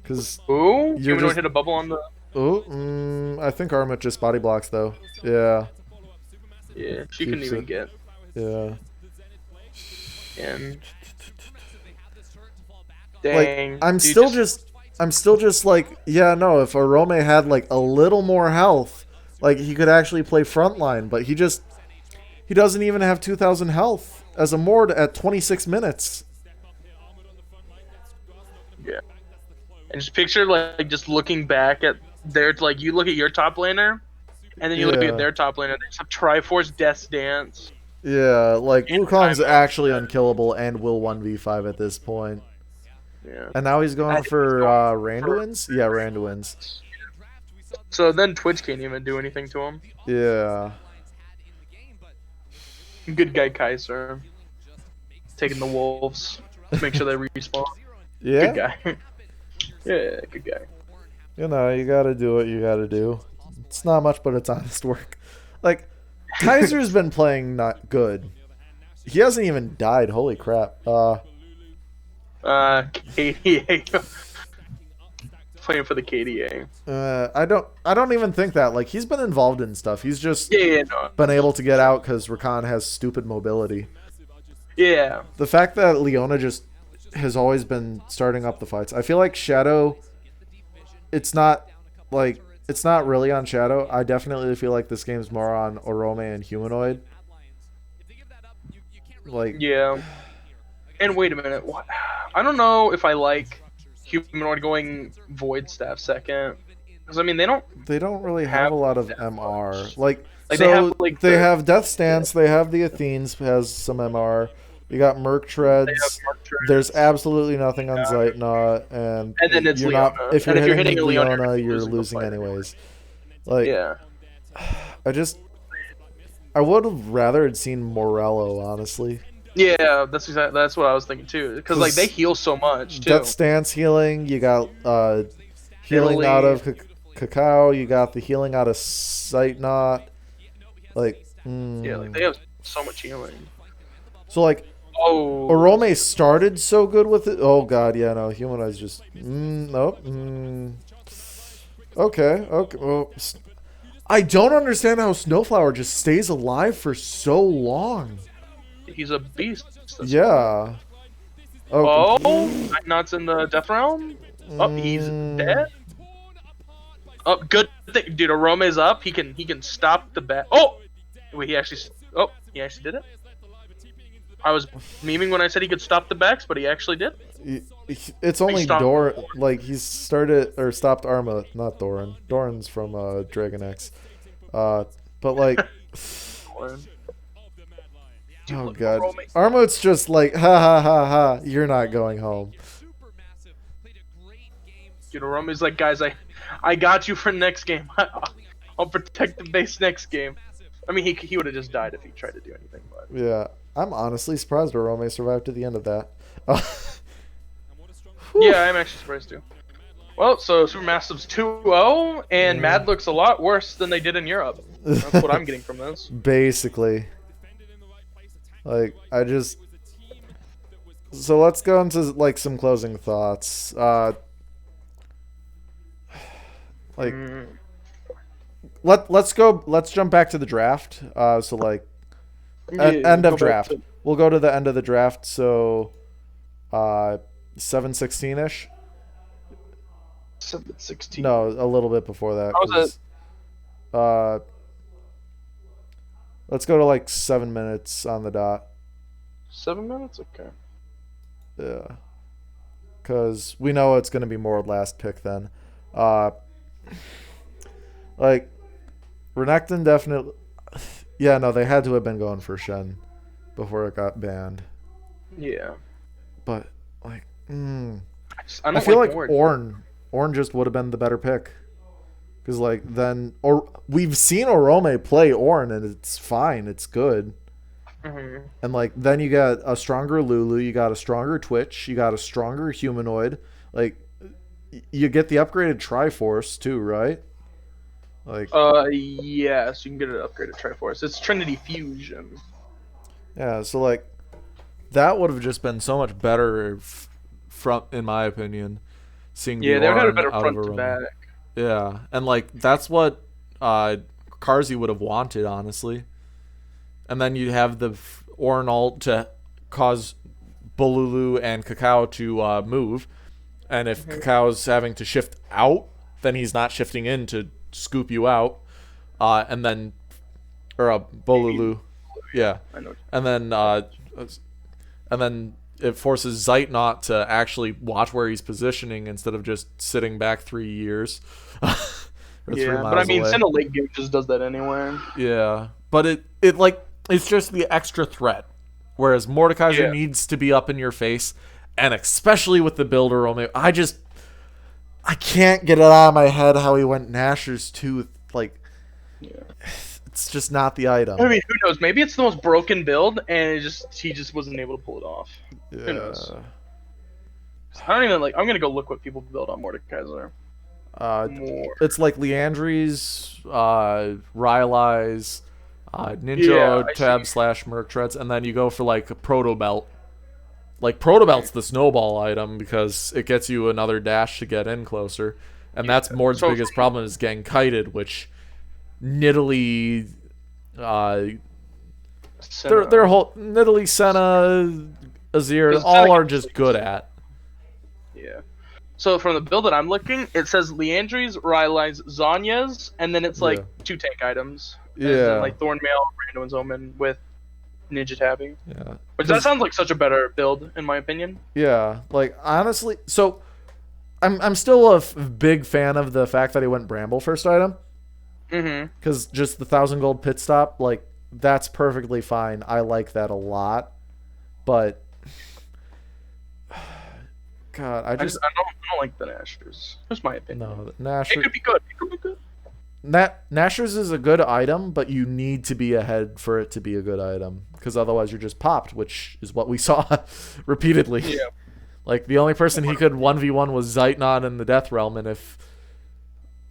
Speaker 2: because
Speaker 1: Ooh,
Speaker 2: You're
Speaker 1: Humanoid
Speaker 2: just-
Speaker 1: hit a bubble on the.
Speaker 2: I think Armut just body blocks though. Yeah,
Speaker 1: Yeah, she couldn't
Speaker 2: Keeps
Speaker 1: even
Speaker 2: it.
Speaker 1: get
Speaker 2: yeah.
Speaker 1: in.
Speaker 2: Like
Speaker 1: Dang.
Speaker 2: I'm
Speaker 1: dude,
Speaker 2: still just like, yeah, no. If Arome had like a little more health, like he could actually play frontline, but he doesn't even have 2,000 health as a Mord at 26 minutes.
Speaker 1: Yeah. And just picture like just looking back at their like you look at your top laner, and then you look
Speaker 2: Yeah.
Speaker 1: at their top laner. They just have Triforce Death's Dance.
Speaker 2: Yeah, like
Speaker 1: And
Speaker 2: Wukong's
Speaker 1: time-
Speaker 2: actually unkillable and will 1v5 at this point.
Speaker 1: Yeah.
Speaker 2: And now he's
Speaker 1: I
Speaker 2: going
Speaker 1: think
Speaker 2: for
Speaker 1: he's going
Speaker 2: Randuin's? Yeah, Randuin's.
Speaker 1: So then Twitch can't even do anything to him.
Speaker 2: Yeah.
Speaker 1: Good guy Kaiser. Taking the wolves. Make sure they respawn.
Speaker 2: Yeah.
Speaker 1: Good guy. Yeah, good guy.
Speaker 2: You know, you gotta do what you gotta do. It's not much, but it's honest work. Like, Kaiser's been playing not good. He hasn't even died. Holy crap.
Speaker 1: KDA. Playing for the KDA.
Speaker 2: I don't even think that. Like, he's been involved in stuff. He's just
Speaker 1: No.
Speaker 2: been able to get out because Rakan has stupid mobility.
Speaker 1: Yeah.
Speaker 2: The fact that Leona just has always been starting up the fights. I feel like Shadow, it's not really on Shadow. I definitely feel like this game's more on Orome and Humanoid. Like,
Speaker 1: yeah. And wait a minute. What? I don't know if I like Humanoid going Void Staff second. Because I mean, they don't
Speaker 2: really have a lot of MR. Like
Speaker 1: so
Speaker 2: they have Death Stance. They have the Athenes has some MR. You got Merc Treads. There's absolutely nothing on Zeitnot, and
Speaker 1: then it's
Speaker 2: you're
Speaker 1: Leona.
Speaker 2: not. If you're hitting Leona, you're losing anyways. Like,
Speaker 1: yeah.
Speaker 2: I would have rather had seen Morello, honestly.
Speaker 1: Yeah, that's what I was thinking too. Because like they heal so much too.
Speaker 2: Death Stance healing. You got healing out of Cacao. You got the healing out of Zeitnot. Like,
Speaker 1: yeah, like they have so much healing.
Speaker 2: So like.
Speaker 1: Oh,
Speaker 2: Orome started so good with it. Oh god, yeah, no. Humanoid's just nope. Okay. Well, I don't understand how Snowflower just stays alive for so long.
Speaker 1: He's a beast.
Speaker 2: Yeah.
Speaker 1: Not's in the death realm. Oh, he's dead. Oh, good thing, dude. Orome's up. He can stop the bat. Oh, wait, he actually did it. I was memeing when I said he could stop the backs, but he actually did.
Speaker 2: It's only Doran. Like, he's started or stopped Arma, not Doran. Doran's from Dragon X. But like, oh god, Arma's just like, ha ha ha ha. You're not going home.
Speaker 1: Dude, Orome's like, guys, I got you for next game. I'll protect the base next game. I mean, he would have just died if he tried to do anything. But
Speaker 2: yeah. I'm honestly surprised Orome survived to the end of that.
Speaker 1: Yeah, I'm actually surprised too. Well, so Supermassive's 2-0, and Mad looks a lot worse than they did in Europe. That's what I'm getting from this.
Speaker 2: Basically. Like, so let's go into, like, some closing thoughts. Let's jump back to the draft. So, like, end of draft. We'll go to the end of the draft. So, 7:16ish.
Speaker 1: 7:16.
Speaker 2: No, a little bit before that. Let's go to like 7 minutes on the dot.
Speaker 1: 7 minutes, okay.
Speaker 2: Yeah, because we know it's going to be more last pick then. Like, Renekton definitely. Yeah, no, they had to have been going for Shen before it got banned.
Speaker 1: Yeah.
Speaker 2: But, like,
Speaker 1: I
Speaker 2: feel like Ornn just would have been the better pick. Because, like, we've seen Orome play Ornn, and it's fine. It's good.
Speaker 1: Mm-hmm.
Speaker 2: And, like, then you got a stronger Lulu. You got a stronger Twitch. You got a stronger Humanoid. Like, you get the upgraded Triforce, too, right? Like,
Speaker 1: yes, you can get an upgraded Triforce. It's Trinity Fusion.
Speaker 2: Yeah, so like that would have just been so much better in my opinion, seeing
Speaker 1: they would have had a better front to back.
Speaker 2: Yeah, and like that's what Carzzy would have wanted, honestly. And then you'd have the Ornn ult to cause Bolulu and Cacao to move, and if Cacao's having to shift out, then he's not shifting in to scoop you out, and then Bolulu, yeah, and then it forces Zeitnot to actually watch where he's positioning instead of just sitting back 3 years.
Speaker 1: Yeah, but I mean, Senna late game just does that anyway.
Speaker 2: Yeah, but it's just the extra threat, whereas Mordekaiser needs to be up in your face, and especially with the builder Orome, I can't get it out of my head how he went Nashor's Tooth. Like, it's just not the item.
Speaker 1: I mean, who knows? Maybe it's the most broken build, and he just wasn't able to pull it off.
Speaker 2: Yeah.
Speaker 1: Who knows? I don't even I'm gonna go look what people build on Mordekaiser.
Speaker 2: It's like Leandry's, Rylai's, Ninja
Speaker 1: I
Speaker 2: tab
Speaker 1: see.
Speaker 2: / Merc treads, and then you go for like a Proto Belt. Like Proto Belt's the snowball item because it gets you another dash to get in closer, and that's Mord's
Speaker 1: So
Speaker 2: biggest problem is getting kited, which Nidalee, uh,
Speaker 1: Senna.
Speaker 2: their whole Nidalee, Senna, Azir,
Speaker 1: 'Cause Senna
Speaker 2: all are
Speaker 1: can
Speaker 2: just
Speaker 1: just,
Speaker 2: good at.
Speaker 1: yeah. So from the build that I'm looking, it says Leandries, Rylai's, Zanya's, and then it's
Speaker 2: Yeah.
Speaker 1: like 2 tank items, as in
Speaker 2: Yeah.
Speaker 1: like Thornmail, Randuin's Omen with Ninja Tabbing.
Speaker 2: Yeah.
Speaker 1: Which that sounds like such a better build in my opinion.
Speaker 2: Yeah, like honestly, so I'm still a big fan of the fact that he went Bramble first item
Speaker 1: Mm-hmm.
Speaker 2: because just the 1,000 gold pit stop, like that's perfectly fine. I like that a lot, but God,
Speaker 1: I don't like the Nashers. That's my opinion.
Speaker 2: no
Speaker 1: It
Speaker 2: Nasher.
Speaker 1: could be good. It could be good.
Speaker 2: Nashers is a good item, but you need to be ahead for it to be a good item because otherwise you're just popped, which is what we saw repeatedly.
Speaker 1: Yeah.
Speaker 2: Like the only person he could 1v1 was Zeitnot in the Death Realm, and if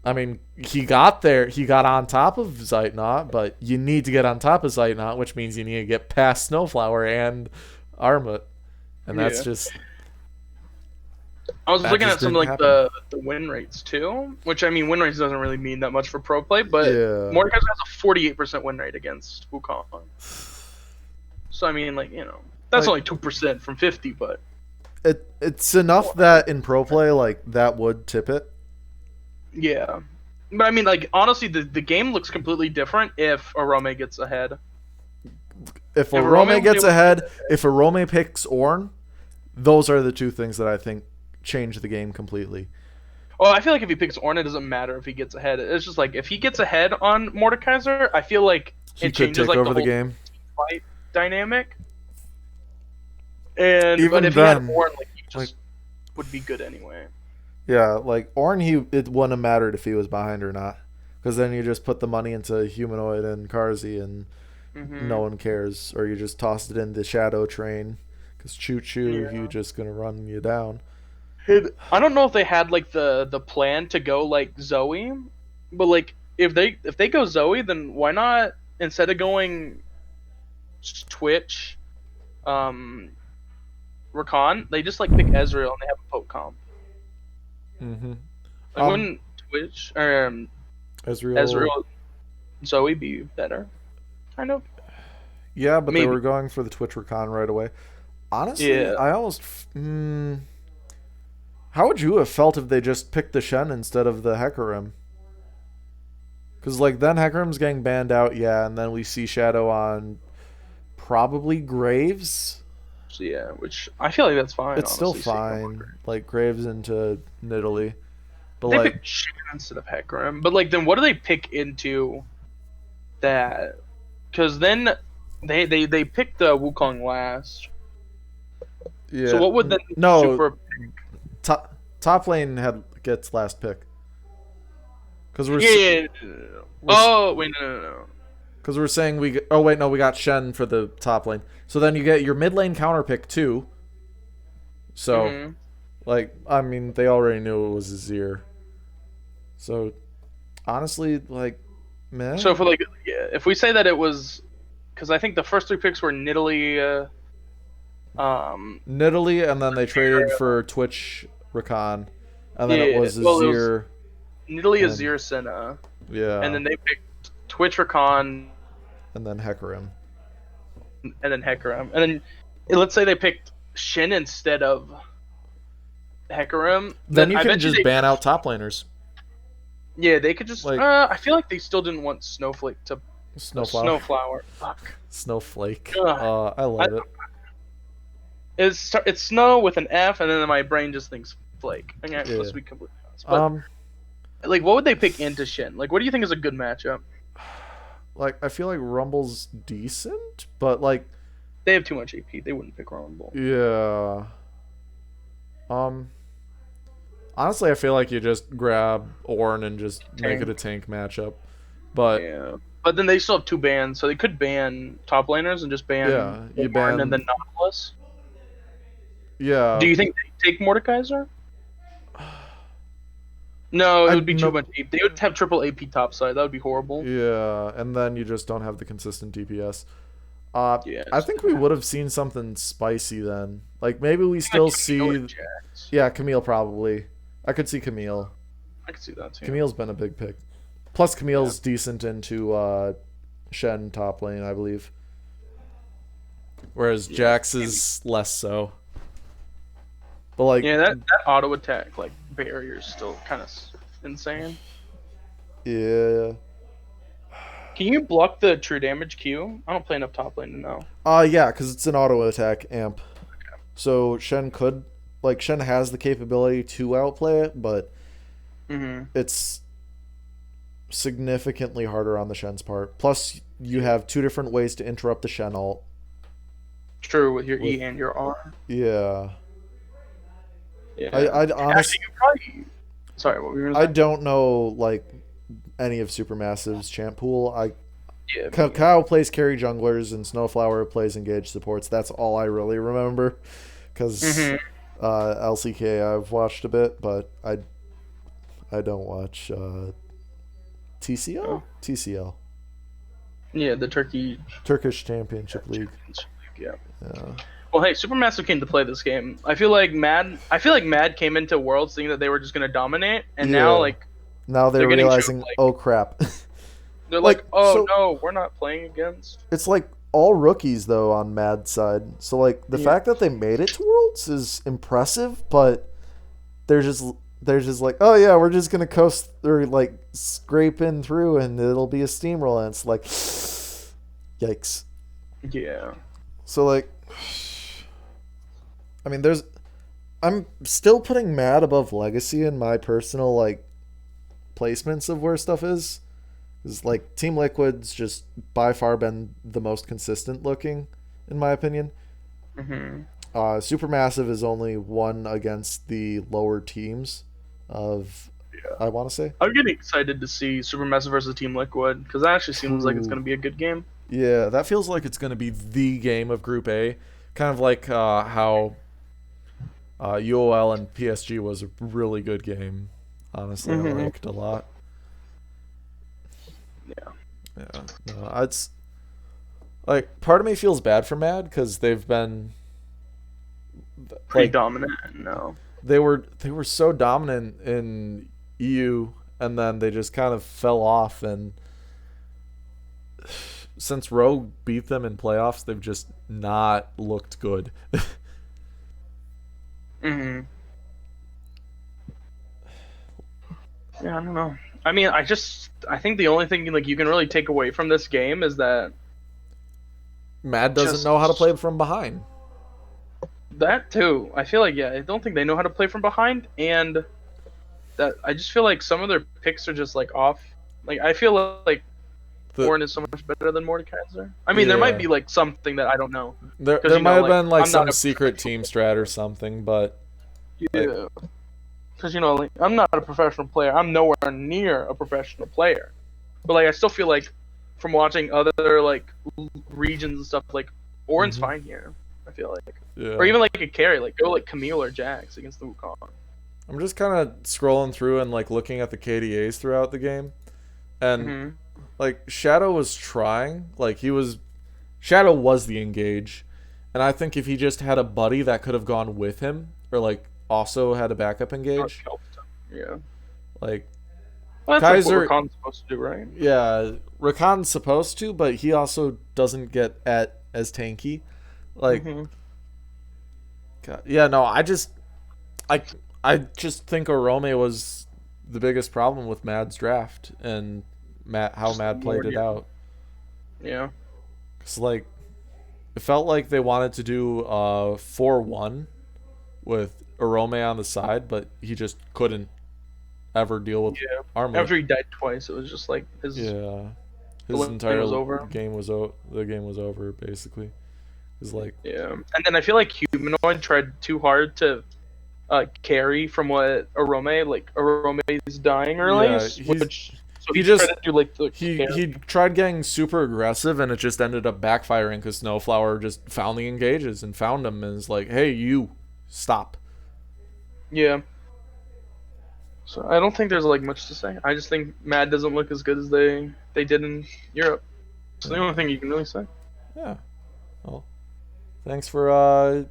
Speaker 2: I mean he got there, he got on top of Zeitnot, but you need to get on top of Zeitnot, which means you need to get past Snowflower and Armut, and that's
Speaker 1: Yeah.
Speaker 2: just
Speaker 1: I was
Speaker 2: that
Speaker 1: looking
Speaker 2: just
Speaker 1: at some
Speaker 2: didn't
Speaker 1: like
Speaker 2: happen.
Speaker 1: the win rates too, which I mean win rates doesn't really mean that much for pro play, but
Speaker 2: Yeah.
Speaker 1: Mordekaiser has a 48% win rate against Wukong. So I mean like, that's
Speaker 2: Like-
Speaker 1: only 2% from 50, but
Speaker 2: It's enough that in pro play like that would tip it.
Speaker 1: yeah. But I mean like honestly the game looks completely different if Arome gets ahead.
Speaker 2: If
Speaker 1: If
Speaker 2: Arome
Speaker 1: Arome
Speaker 2: gets
Speaker 1: was-
Speaker 2: ahead, if Arome picks Ornn, those are the two things that I think change the game completely.
Speaker 1: Oh, I feel like if he picks Ornn, it doesn't matter if he gets ahead. It's just like if he gets ahead on Mordekaiser, I feel like
Speaker 2: He
Speaker 1: it
Speaker 2: could
Speaker 1: changes
Speaker 2: take
Speaker 1: like
Speaker 2: over the
Speaker 1: whole
Speaker 2: game.
Speaker 1: fight dynamic. And
Speaker 2: Even
Speaker 1: but if
Speaker 2: then,
Speaker 1: he had Ornn, like he just
Speaker 2: like-
Speaker 1: would be good anyway.
Speaker 2: Yeah, like Ornn, it wouldn't have mattered if he was behind or not, because then you just put the money into Humanoid and Karzi, and
Speaker 1: Mm-hmm.
Speaker 2: no one cares, or you just toss it in the Shadow Train, because Choo Choo,
Speaker 1: Yeah.
Speaker 2: he's just gonna run you down.
Speaker 1: I don't know if they had like the plan to go like Zoe, but like if they go Zoe, then why not instead of going Twitch, Rakan, they just like pick Ezreal and they have a poke comp.
Speaker 2: Mm-hmm.
Speaker 1: Like wouldn't Twitch or Ezreal Zoe be better? Kind of.
Speaker 2: Yeah, but they
Speaker 1: Maybe.
Speaker 2: were going for the Twitch Recon right away. Honestly,
Speaker 1: Yeah.
Speaker 2: I almost. How would you have felt if they just picked the Shen instead of the Hecarim? Because, like, then Hecarim's getting banned out, yeah, and then we see Shadow on probably Graves.
Speaker 1: So yeah, which I feel like that's fine.
Speaker 2: It's still
Speaker 1: honestly, seeing
Speaker 2: fine.
Speaker 1: Walker.
Speaker 2: Like, Graves into Nidalee. But,
Speaker 1: They
Speaker 2: like,
Speaker 1: pick Shin instead of Hecarim, but like then what do they pick into that? Because then they pick the Wukong last.
Speaker 2: yeah.
Speaker 1: So what would then
Speaker 2: No,
Speaker 1: Super?
Speaker 2: top lane gets last pick. Because we're
Speaker 1: Yeah. Oh wait, no.
Speaker 2: Because we're saying we... Oh, wait, no, we got Shen for the top lane. So then you get your mid lane counter pick, too. So,
Speaker 1: Mhm.
Speaker 2: like, I mean, they already knew it was Azir. So, honestly, like, meh.
Speaker 1: So for like, yeah, if we say that it was, because I think the first 3 picks were Nidalee,
Speaker 2: Nidalee, and then they traded for Twitch Rakan. And then it
Speaker 1: Yeah,
Speaker 2: was
Speaker 1: well, it was-
Speaker 2: Azir.
Speaker 1: Nidalee,
Speaker 2: And-
Speaker 1: Azir, Senna,
Speaker 2: Yeah.
Speaker 1: and then they picked Twitch Recon,
Speaker 2: and then Hecarim.
Speaker 1: and then Hecarim, and then let's say they picked Shin instead of Hecarim.
Speaker 2: Then you
Speaker 1: I
Speaker 2: can
Speaker 1: bet
Speaker 2: just
Speaker 1: they-
Speaker 2: ban out top laners.
Speaker 1: Yeah, they could just.
Speaker 2: like-
Speaker 1: I feel like they still didn't want Snowflake to
Speaker 2: Snowflower.
Speaker 1: Snowflower. Fuck.
Speaker 2: Snowflake.
Speaker 1: Ugh.
Speaker 2: I love it.
Speaker 1: It's snow with an F, and then my brain just thinks flake. Okay, let's be completely honest. But like, what would they pick into Shin? Like, what do you think is a good matchup?
Speaker 2: Like, I feel like Rumble's decent, but, like,
Speaker 1: They have too much AP. They wouldn't pick Rumble.
Speaker 2: yeah. Honestly, I feel like you just grab Ornn and just make it a tank matchup. But,
Speaker 1: Yeah, but then they still have 2 bans, so they could ban top laners and just ban
Speaker 2: Yeah, you
Speaker 1: Ornn
Speaker 2: ban-
Speaker 1: and then Nautilus.
Speaker 2: yeah.
Speaker 1: Do you think they take Mordekaiser? No, it would be too much. They would have triple AP topside. That would be horrible.
Speaker 2: Yeah, and then you just don't have the consistent DPS.
Speaker 1: Yeah,
Speaker 2: I think we would have seen something spicy then. Like maybe we still see. Yeah, Camille probably. I could see Camille.
Speaker 1: I could see that too.
Speaker 2: Camille's been a big pick. Plus Camille's decent into Shen top lane, I believe. Whereas Jax is less so. But like
Speaker 1: that auto attack like barrier is still kind of insane.
Speaker 2: Yeah.
Speaker 1: Can you block the true damage Q? I don't play enough top lane to know.
Speaker 2: Yeah, because it's an auto attack amp. Okay. So Shen Shen has the capability to outplay it, but it's significantly harder on the Shen's part. Plus, you have 2 different ways to interrupt the Shen ult.
Speaker 1: True, with your E and your R.
Speaker 2: Yeah.
Speaker 1: Yeah.
Speaker 2: I'd honestly.
Speaker 1: Sorry, what were you gonna say?
Speaker 2: I don't know any of Supermassive's champ pool. Kyle plays carry junglers and Snowflower plays engaged supports. That's all I really remember. Because LCK I've watched a bit, but I don't watch TCL?
Speaker 1: Oh.
Speaker 2: TCL.
Speaker 1: Yeah, the
Speaker 2: Turkish Championship League.
Speaker 1: Yeah. Well, hey, Supermassive came to play this game. I feel like Mad came into Worlds thinking that they were just gonna dominate, and now
Speaker 2: they're realizing, oh crap.
Speaker 1: They're no, we're not playing against.
Speaker 2: It's like all rookies though on Mad's side. So the fact that they made it to Worlds is impressive, but they're just like, oh yeah, we're just gonna coast or scrape in through and it'll be a steamroll, and it's like yikes.
Speaker 1: Yeah.
Speaker 2: So I mean I'm still putting Mad above Legacy in my personal placements of where stuff is. Because Team Liquid's just by far been the most consistent looking, in my opinion. Supermassive is only one against the lower teams of, I want to say.
Speaker 1: I'm getting excited to see Supermassive versus Team Liquid, because that actually seems like it's going to be a good game.
Speaker 2: Yeah, that feels like it's going to be the game of Group A. Kind of like how UOL and PSG was a really good game. Honestly, I liked a lot. Yeah. No, it's part of me feels bad for Mad because they've been
Speaker 1: pretty dominant. No,
Speaker 2: they were so dominant in EU, and then they just kind of fell off. And since Rogue beat them in playoffs, they've just not looked good.
Speaker 1: Yeah, I don't know. I mean, I think the only thing you can really take away from this game is that
Speaker 2: Mad doesn't know how to play from behind.
Speaker 1: That too. I feel like I don't think they know how to play from behind, and that I just feel like some of their picks are just off. I feel like Warren is so much better than Mordekaiser. I mean, there might be something that I don't know.
Speaker 2: There might have been some secret team strat or something, but
Speaker 1: yeah. Because I'm not a professional player. I'm nowhere near a professional player. But I still feel like from watching other regions and stuff, Orin's fine here. I feel like, or even a carry, go Camille or Jax against the Wukong.
Speaker 2: I'm just kind of scrolling through and looking at the KDAs throughout the game, and Shadow was trying. Shadow was the engage, and I think if he just had a buddy that could have gone with him, or also had a backup engage.
Speaker 1: Yeah.
Speaker 2: That's
Speaker 1: Kaiser. What Rakan's supposed to do, right?
Speaker 2: Yeah, Rakan's supposed to, but he also doesn't get as tanky. God, yeah, no, I just think Orome was the biggest problem with Mad's draft and how Mad played it out.
Speaker 1: Yeah.
Speaker 2: It's it felt like they wanted to do 4-1 with Orome on the side, but he just couldn't ever deal with armor.
Speaker 1: After he died twice, it was just his entire
Speaker 2: game was over basically. It was
Speaker 1: and then I feel like Humanoid tried too hard to carry from what Arome's dying early,
Speaker 2: he tried getting super aggressive, and it just ended up backfiring because Snowflower just found the engages and found him and is like, hey, you stop.
Speaker 1: Yeah. So I don't think there's like much to say. I just think Mad doesn't look as good as they did in Europe. It's the
Speaker 2: Yeah.
Speaker 1: only thing you can really say.
Speaker 2: Yeah. Well, thanks for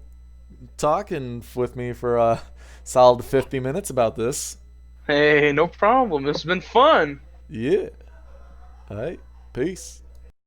Speaker 2: talking with me for a solid 50 minutes about this.
Speaker 1: Hey, no problem. It's been fun.
Speaker 2: Yeah. All right. Peace.